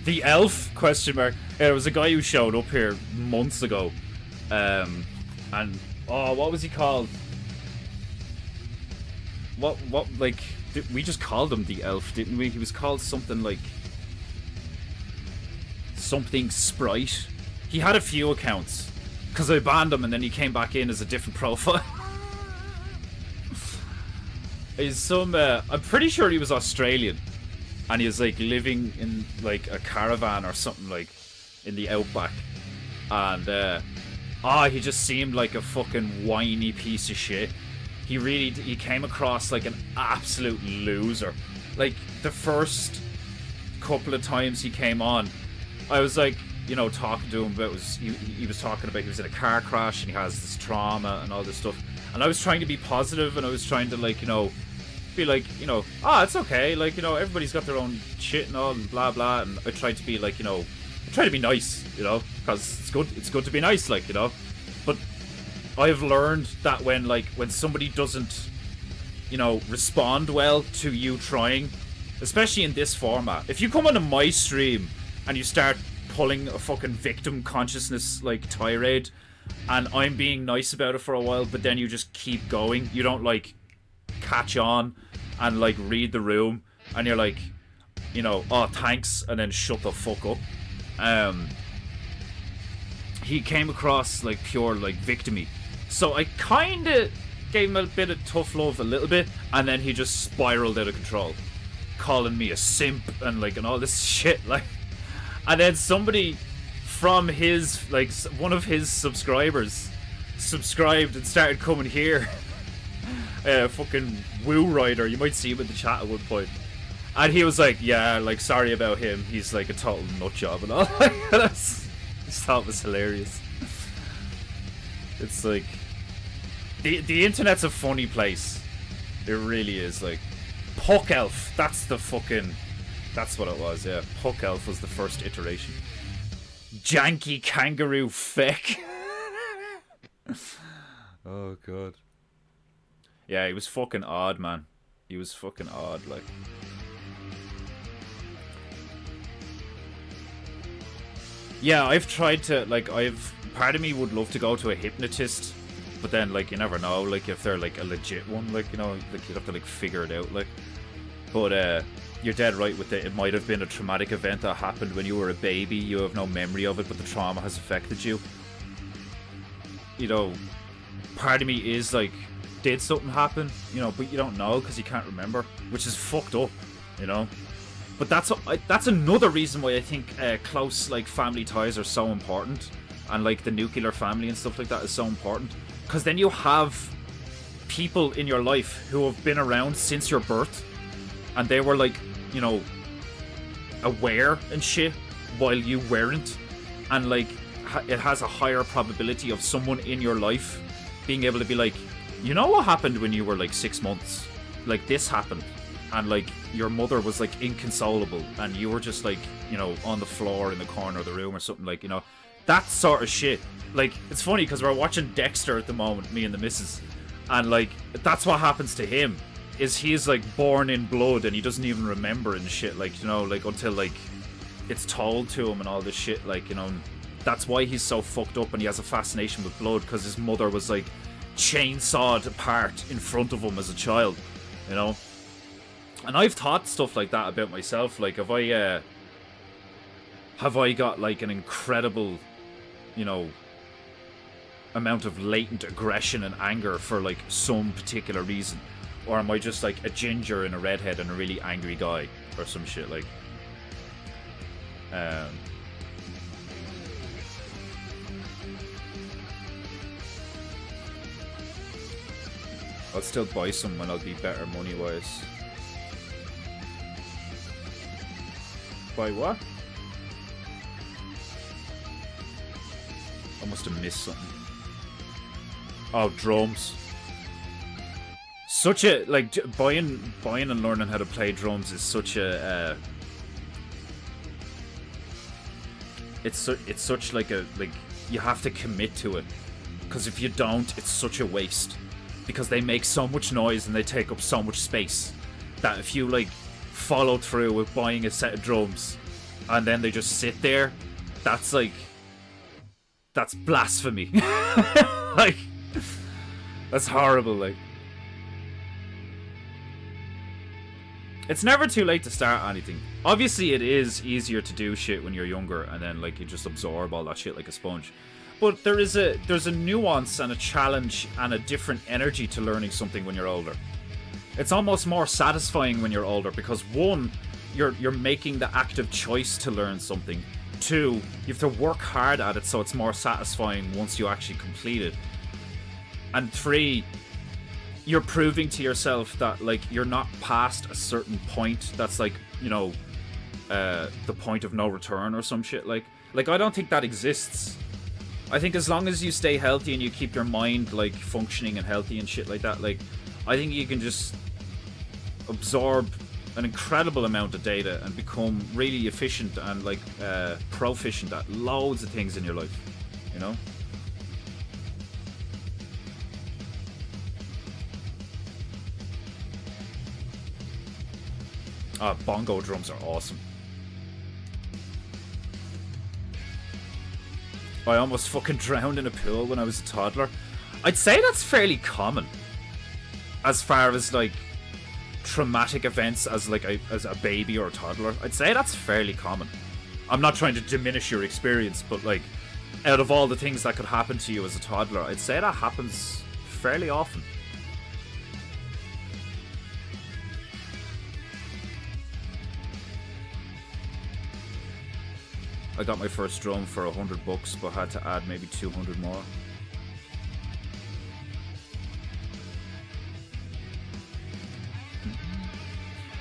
The elf? Question mark. Yeah, there was a guy who showed up here months ago. And oh, what was he called? What like, we just called him the elf, didn't we? He was called something like something Sprite. He had a few accounts because I banned him, and then he came back in as a different profile. He's some I'm pretty sure he was Australian, and he was like living in like a caravan or something, like in the outback, and he just seemed like a fucking whiny piece of shit. He came across like an absolute loser. Like the first couple of times he came on, I was like, you know, talking to him about he was talking about he was in a car crash and he has this trauma and all this stuff, and I was trying to be positive and I was trying to, like, you know, be like, you know, it's okay, like, you know, everybody's got their own shit and all and blah blah, and I tried to be like, you know, I try to be nice, you know, because it's good to be nice, like, you know. But I've learned that when somebody doesn't, you know, respond well to you trying, especially in this format, if you come onto my stream and you start pulling a fucking victim consciousness like tirade, and I'm being nice about it for a while, but then you just keep going, you don't like catch on and like read the room, and you're like, you know, oh thanks, and then shut the fuck up. He came across like pure like victimy, so I kinda gave him a bit of tough love a little bit, and then he just spiraled out of control, calling me a simp and like and all this shit, like. And then somebody from his, like, one of his subscribers subscribed and started coming here. Fucking Woo Rider, you might see him in the chat at one point. And he was like, yeah, like, sorry about him, he's like a total nutjob and all. I just thought it was hilarious. It's like, the internet's a funny place. It really is. Like, Puck Elf, that's what it was, yeah. Puck Elf was the first iteration. Janky Kangaroo Feck. Oh, God. Yeah, he was fucking odd, man. He was fucking odd, like. Yeah, I've tried to, like, part of me would love to go to a hypnotist, but then, like, you never know, like, if they're, like, a legit one, like, you know, like, you'd have to, like, figure it out, like. But, you're dead right with it might have been a traumatic event that happened when you were a baby, you have no memory of it, but the trauma has affected you. You know, part of me is, like, did something happen? You know, but you don't know, because you can't remember, which is fucked up, you know? But that's another reason why I think close, like, family ties are so important, and, like, the nuclear family and stuff like that is so important, because then you have people in your life who have been around since your birth, and they were, like, you know, aware and shit while you weren't, and, like, it has a higher probability of someone in your life being able to be like, you know what happened when you were, like, 6 months? Like, this happened. And, like, your mother was, like, inconsolable, and you were just, like, you know, on the floor in the corner of the room or something, like, you know, that sort of shit. Like, it's funny, because we're watching Dexter at the moment, me and the missus, and, like, that's what happens to him, is he's, like, born in blood, and he doesn't even remember and shit, like, you know, like, until, like, it's told to him and all this shit, like, you know, that's why he's so fucked up, and he has a fascination with blood, because his mother was, like, chainsawed apart in front of him as a child, you know. And I've thought stuff like that about myself, like, have I got, like, an incredible, you know, amount of latent aggression and anger for, like, some particular reason? Or am I just, like, a ginger and a redhead and a really angry guy? Or some shit, like. I'll still buy some when I'll be better money-wise. Buy what? I must have missed something. Oh, drums. Such a, like, buying and learning how to play drums is such a it's such like a, like, you have to commit to it, because if you don't, it's such a waste, because they make so much noise and they take up so much space that if you, like, follow through with buying a set of drums and then they just sit there, that's, like, that's blasphemy. Like, that's horrible. Like, it's never too late to start anything. Obviously, it is easier to do shit when you're younger, and then, like, you just absorb all that shit like a sponge. But there's a nuance and a challenge and a different energy to learning something when you're older. It's almost more satisfying when you're older, because one, you're making the active choice to learn something. Two, you have to work hard at it, so it's more satisfying once you actually complete it. And three, you're proving to yourself that, like, you're not past a certain point that's, like, you know, the point of no return or some shit. Like I don't think that exists. I think as long as you stay healthy and you keep your mind like functioning and healthy and shit like that, like I think you can just absorb an incredible amount of data and become really efficient and like proficient at loads of things in your life, you know? Bongo drums are awesome. I almost fucking drowned in a pool when I was a toddler. I'd say that's fairly common as far as like traumatic events as like as a baby or a toddler. I'd say that's fairly common. I'm not trying to diminish your experience, but like out of all the things that could happen to you as a toddler, I'd say that happens fairly often. I got my first drum for $100, but had to add maybe 200 more.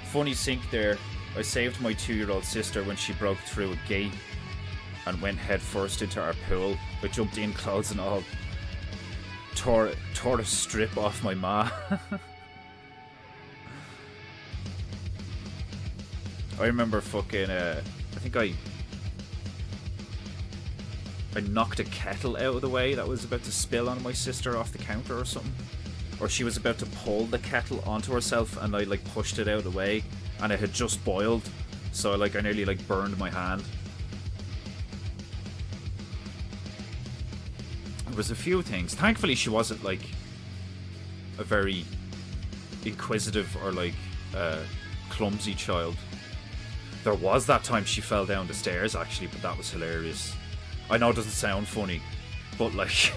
Funny sync there. I saved my 2-year-old sister when she broke through a gate and went head first into our pool. I jumped in, clothes and all. Tore a strip off my ma. I remember fucking, I think I knocked a kettle out of the way that was about to spill on my sister off the counter or something. Or she was about to pull the kettle onto herself and I like pushed it out of the way and it had just boiled. So like I nearly like burned my hand. There was a few things. Thankfully she wasn't like a very inquisitive or like clumsy child. There was that time she fell down the stairs actually, but that was hilarious. I know it doesn't sound funny, but like,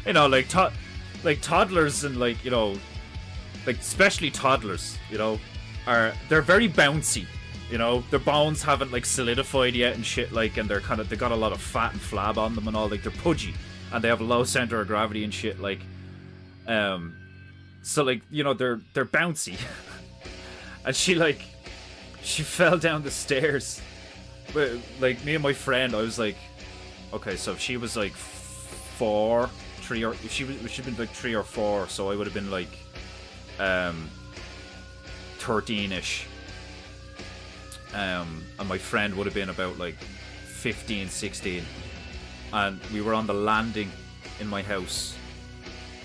you know, like toddlers and like, you know, like especially toddlers, you know, they're very bouncy, you know, their bones haven't like solidified yet and shit, like, and they got a lot of fat and flab on them and all, like they're pudgy and they have a low center of gravity and shit, like, so like, you know, they're bouncy, and she fell down the stairs. But like me and my friend, I was like, okay, so if she was like 3 or if she'd been like 3 or 4, so I would have been like 13ish, and my friend would have been about like 15, 16, and we were on the landing in my house,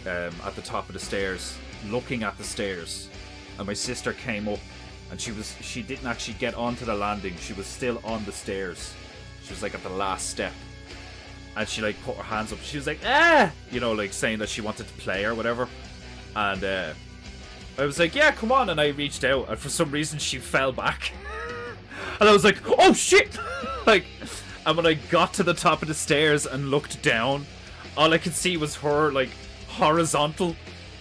at the top of the stairs, looking at the stairs, and my sister came up. And she didn't actually get onto the landing. She was still on the stairs. She was like at the last step. And she like put her hands up. She was like, ah! You know, like saying that she wanted to play or whatever. And I was like, yeah, come on. And I reached out. And for some reason she fell back. And I was like, oh shit! Like, and when I got to the top of the stairs and looked down, all I could see was her like horizontal,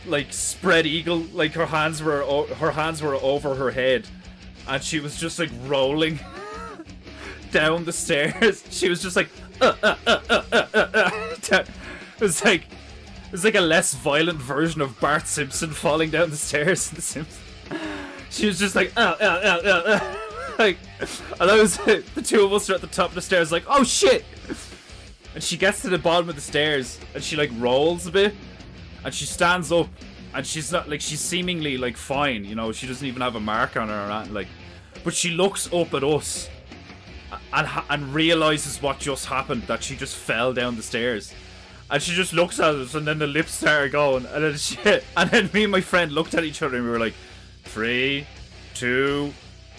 like spread eagle, like her hands were over her head, and she was just like rolling down the stairs. She was just like it was like a less violent version of Bart Simpson falling down the stairs in The Simpsons. She was just like like, and I was the two of us are at the top of the stairs like, oh shit, and she gets to the bottom of the stairs and she like rolls a bit. And she stands up, and she's not like, she's seemingly like fine, you know, she doesn't even have a mark on her or anything, like, but she looks up at us and realizes what just happened, that she just fell down the stairs, and she just looks at us, and then the lips started going, and then me and my friend looked at each other and we were like, 3, 2,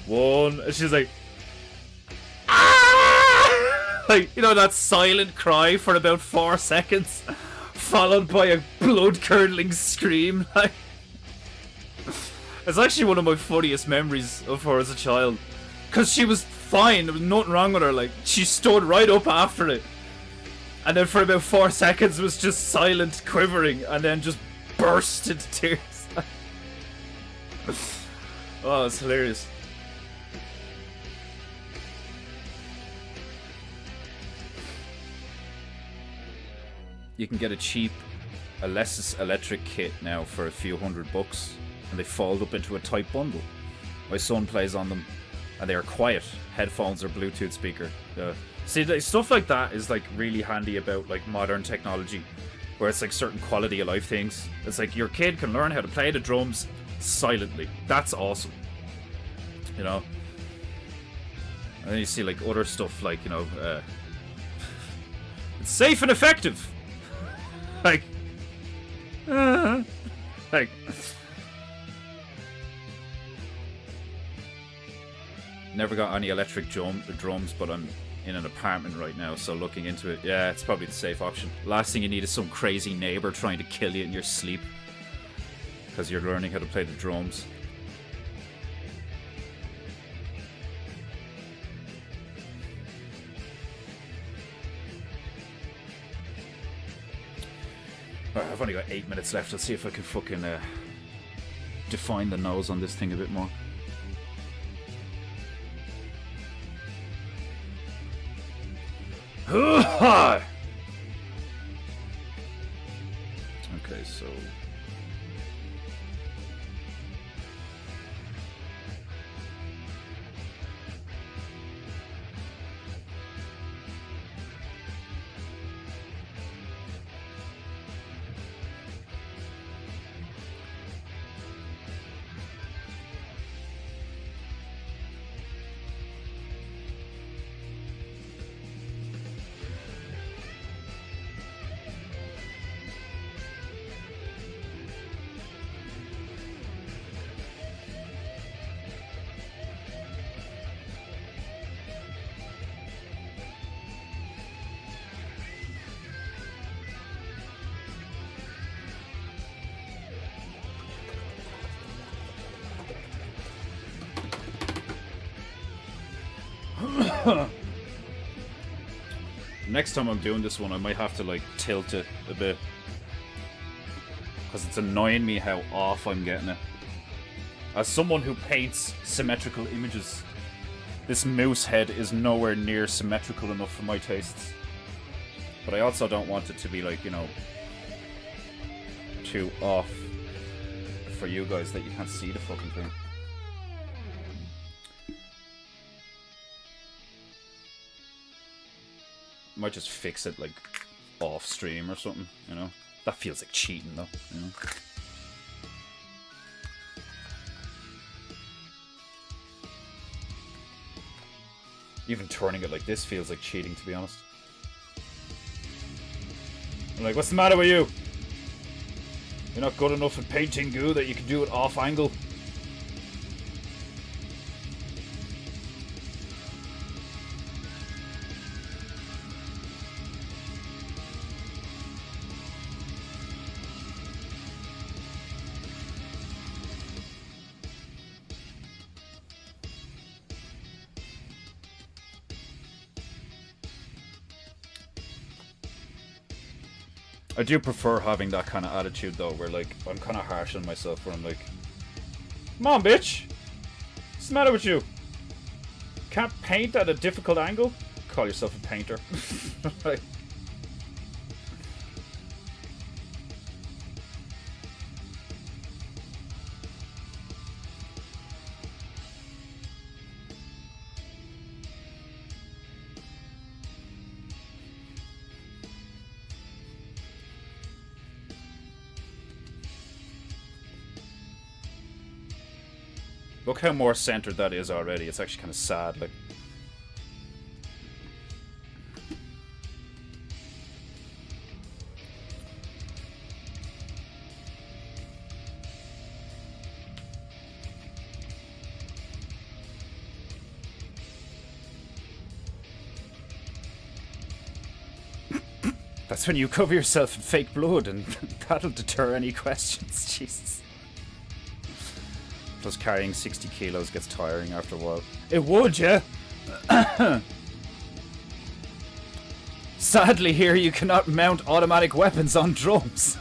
1, and she's like, ah! Like, you know, that silent cry for about 4 seconds. Followed by a blood-curdling scream. Like, it's actually one of my funniest memories of her as a child, because she was fine, there was nothing wrong with her. Like, she stood right up after it, and then for about 4 seconds was just silent quivering, and then just burst into tears. Oh, it's hilarious. You can get a cheap Alesis electric kit now for a few $100, and they fold up into a tight bundle. My son plays on them, and they are quiet. Headphones or Bluetooth speaker. See, stuff like that is like really handy about like modern technology, where it's like certain quality of life things. It's like your kid can learn how to play the drums silently. That's awesome. You know. And then you see like other stuff like, you know, it's safe and effective. Like, like. Never got any electric drums, but I'm in an apartment right now, so looking into it, yeah, it's probably the safe option. Last thing you need is some crazy neighbor trying to kill you in your sleep because you're learning how to play the drums. Right, I've only got 8 minutes left. Let's see if I can fucking define the nose on this thing a bit more. Okay, so next time I'm doing this one, I might have to like tilt it a bit because it's annoying me how off I'm getting it. As someone who paints symmetrical images, this moose head is nowhere near symmetrical enough for my tastes. But I also don't want it to be like, you know, too off for you guys that you can't see the fucking thing. Might just fix it like off stream or something, you know. That feels like cheating though, you know. Even turning it like this feels like cheating, to be honest. I'm like, what's the matter with you? You're not good enough at painting goo that you can do it off angle. I do prefer having that kind of attitude though, where like I'm kind of harsh on myself, where I'm like, come on bitch, what's the matter with you? Can't paint at a difficult angle? Call yourself a painter. Like, look how more centered that is already. It's actually kind of sad, like. That's when you cover yourself in fake blood, and that'll deter any questions. Jesus. Plus carrying 60 kilos gets tiring after a while. It would, yeah. Sadly here you cannot mount automatic weapons on drums.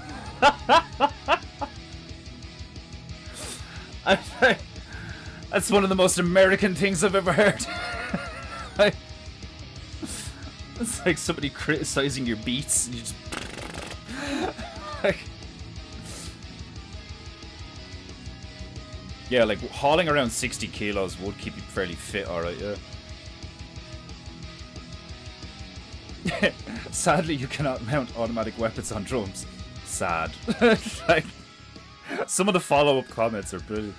That's one of the most American things I've ever heard. It's like somebody criticizing your beats. And you just like, Yeah, like hauling around 60 kilos would keep you fairly fit, alright, yeah. Sadly, you cannot mount automatic weapons on drums. Sad. Like, some of the follow-up comments are brilliant.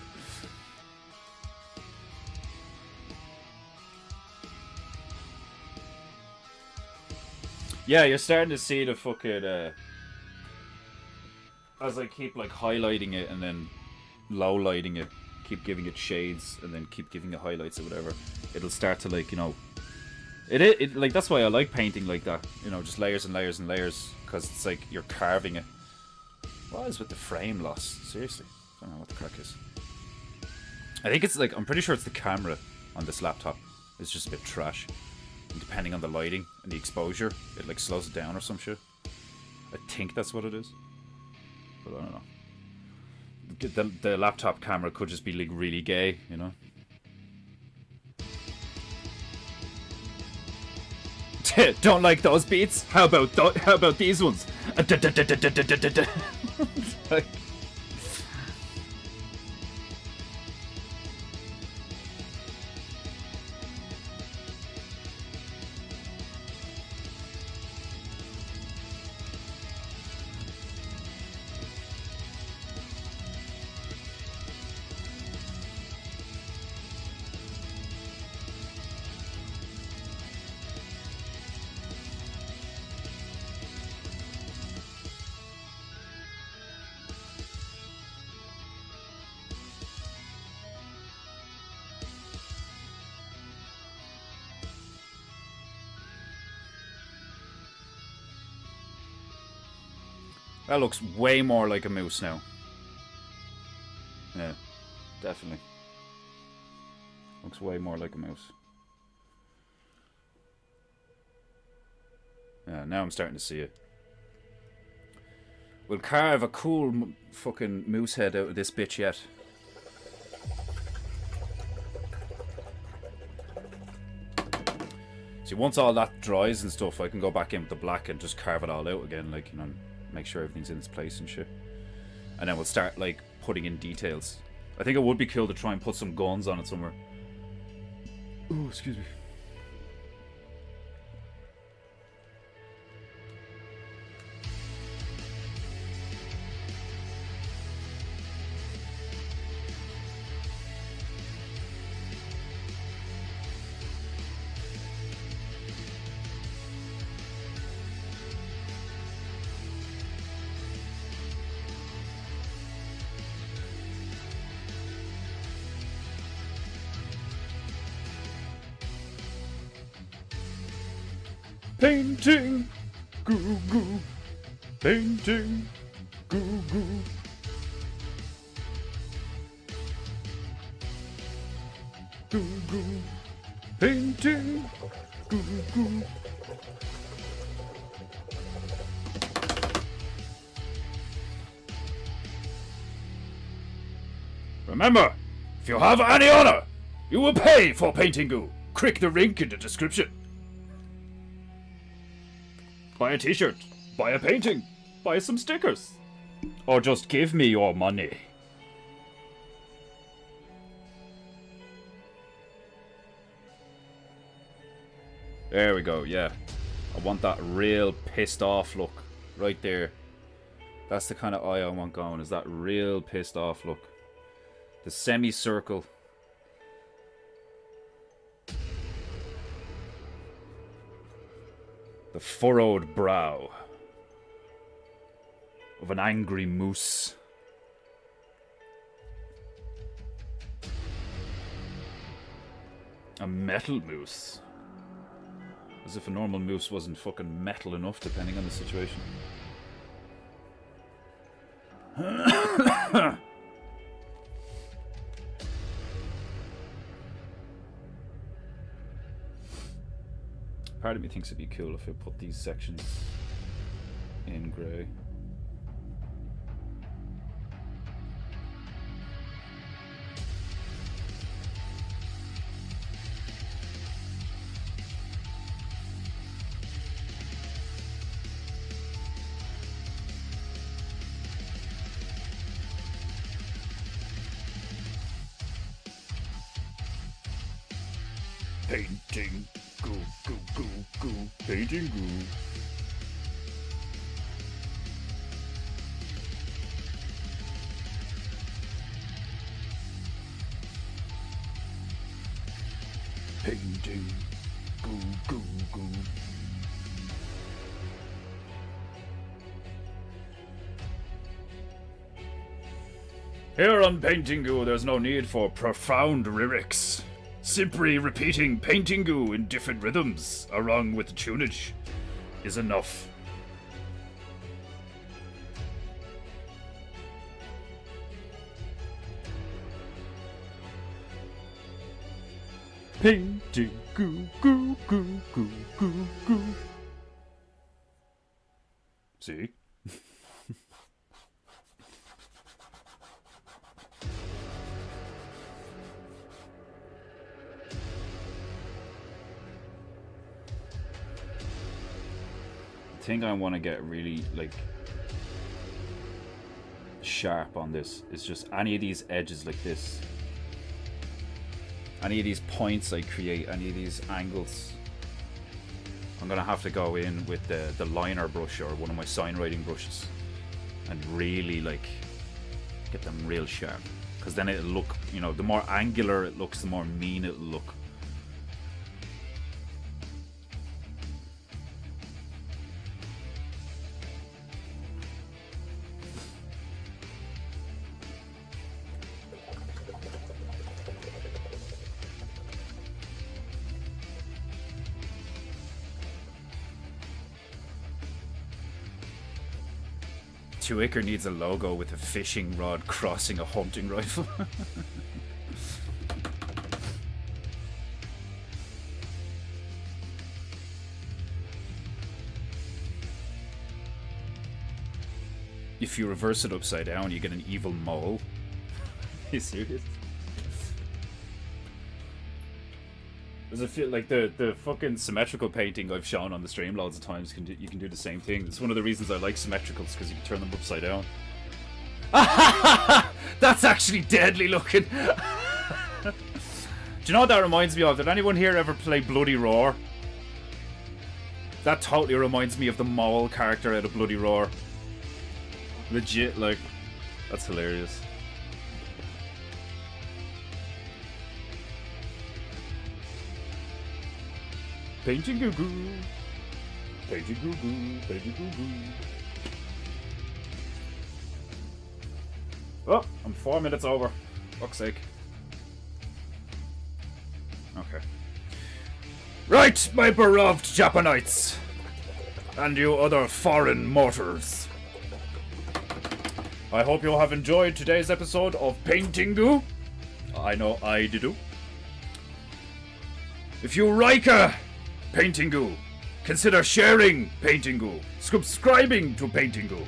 Yeah, you're starting to see the fucking, as I keep, like, highlighting it and then low-lighting it, keep giving it shades, and then keep giving it highlights or whatever, it'll start to, like, you know... It like, that's why I like painting like that. You know, just layers and layers and layers, because it's like you're carving it. What is with the frame loss? Seriously. I don't know what the crack is. I think it's like, I'm pretty sure it's the camera on this laptop. It's just a bit trash. And depending on the lighting and the exposure, it like slows it down or some shit. I think that's what it is. But I don't know. The laptop camera could just be like really gay, you know? Don't like those beats? How about these ones? Like, that looks way more like a moose now. Yeah, definitely. Looks way more like a moose. Yeah, now I'm starting to see it. We'll carve a cool fucking moose head out of this bitch yet. See, once all that dries and stuff, I can go back in with the black and just carve it all out again, like, you know, make sure everything's in its place and shit. And then we'll start, like, putting in details. I think it would be cool to try and put some guns on it somewhere. Oh, excuse me. Painting, goo goo. Painting, goo goo. Goo goo. Painting, goo goo. Remember, if you have any honor, you will pay for painting goo. Click the link in the description. Buy a t-shirt, buy a painting, buy some stickers, or just give me your money. There we go, yeah. I want that real pissed off look right there. That's the kind of eye I want going, is that real pissed off look. The semicircle. The furrowed brow of an angry moose. A metal moose. As if a normal moose wasn't fucking metal enough, depending on the situation. Part of me thinks it'd be cool if I put these sections in grey. Painting goo, goo, goo, goo. Painting goo. Painting goo, goo, goo. Here on Painting Goo, there's no need for profound lyrics. Simply repeating Painting Goo in different rhythms, along with the tunage, is enough. Painting Goo, goo, goo, goo, goo, goo. See? I think I want to get really like sharp on this. It's just any of these edges like this, any of these points I create, any of these angles, I'm gonna have to go in with the liner brush or one of my sign writing brushes and really like get them real sharp, because then it'll look, you know, the more angular it looks, the more mean it'll look. Two Acre needs a logo with a fishing rod crossing a hunting rifle. If you reverse it upside down, you get an evil mole. Are you serious? Does it feel like the fucking symmetrical painting I've shown on the stream loads of times? You can do the same thing. It's one of the reasons I like symmetricals, because you can turn them upside down. That's actually deadly looking. Do you know what that reminds me of? Did anyone here ever play Bloody Roar? That totally reminds me of the mole character out of Bloody Roar. Legit, like, that's hilarious. Painting goo goo. Painting goo goo. Painting goo goo. Oh, I'm 4 minutes over. Fuck's sake. Okay. Right, my beloved Japanites. And you other foreign mortars. I hope you have enjoyed today's episode of Painting Goo. I know I do. If you like Painting Goo, consider sharing Painting Goo, subscribing to Painting Goo,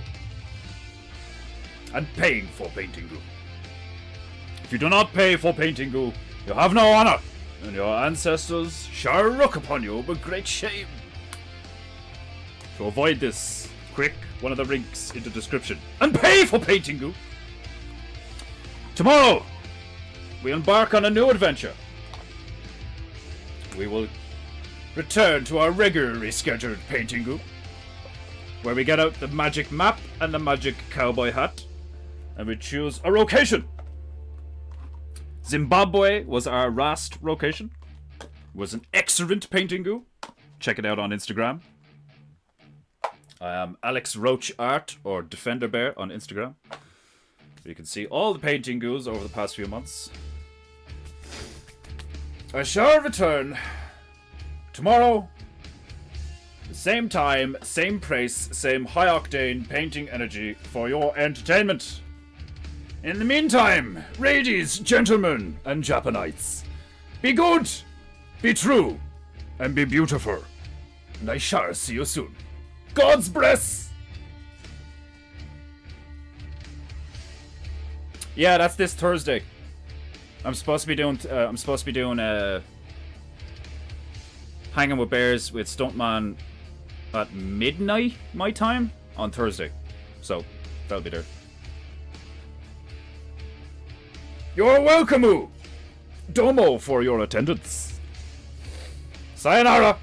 and paying for Painting Goo. If you do not pay for Painting Goo, you have no honor, and your ancestors shall look upon you with great shame. To avoid this, click one of the links in the description and pay for Painting Goo. Tomorrow, we embark on a new adventure. We will return to our regularly scheduled Painting Goo, where we get out the magic map and the magic cowboy hat, and we choose a location. Zimbabwe was our last location. It was an excellent Painting Goo. Check it out on Instagram. I am Alex Roach Art, or Defender Bear on Instagram. You can see all the Painting Goos over the past few months. I shall return tomorrow, same time, same place, same high-octane painting energy for your entertainment. In the meantime, ladies, gentlemen, and Japanites, be good, be true, and be beautiful. And I shall see you soon. God's bless! Yeah, that's this Thursday. I'm supposed to be doing Hanging with Bears with Stuntman at midnight my time on Thursday. So, that'll be there. You're welcome, Domo, for your attendance. Sayonara!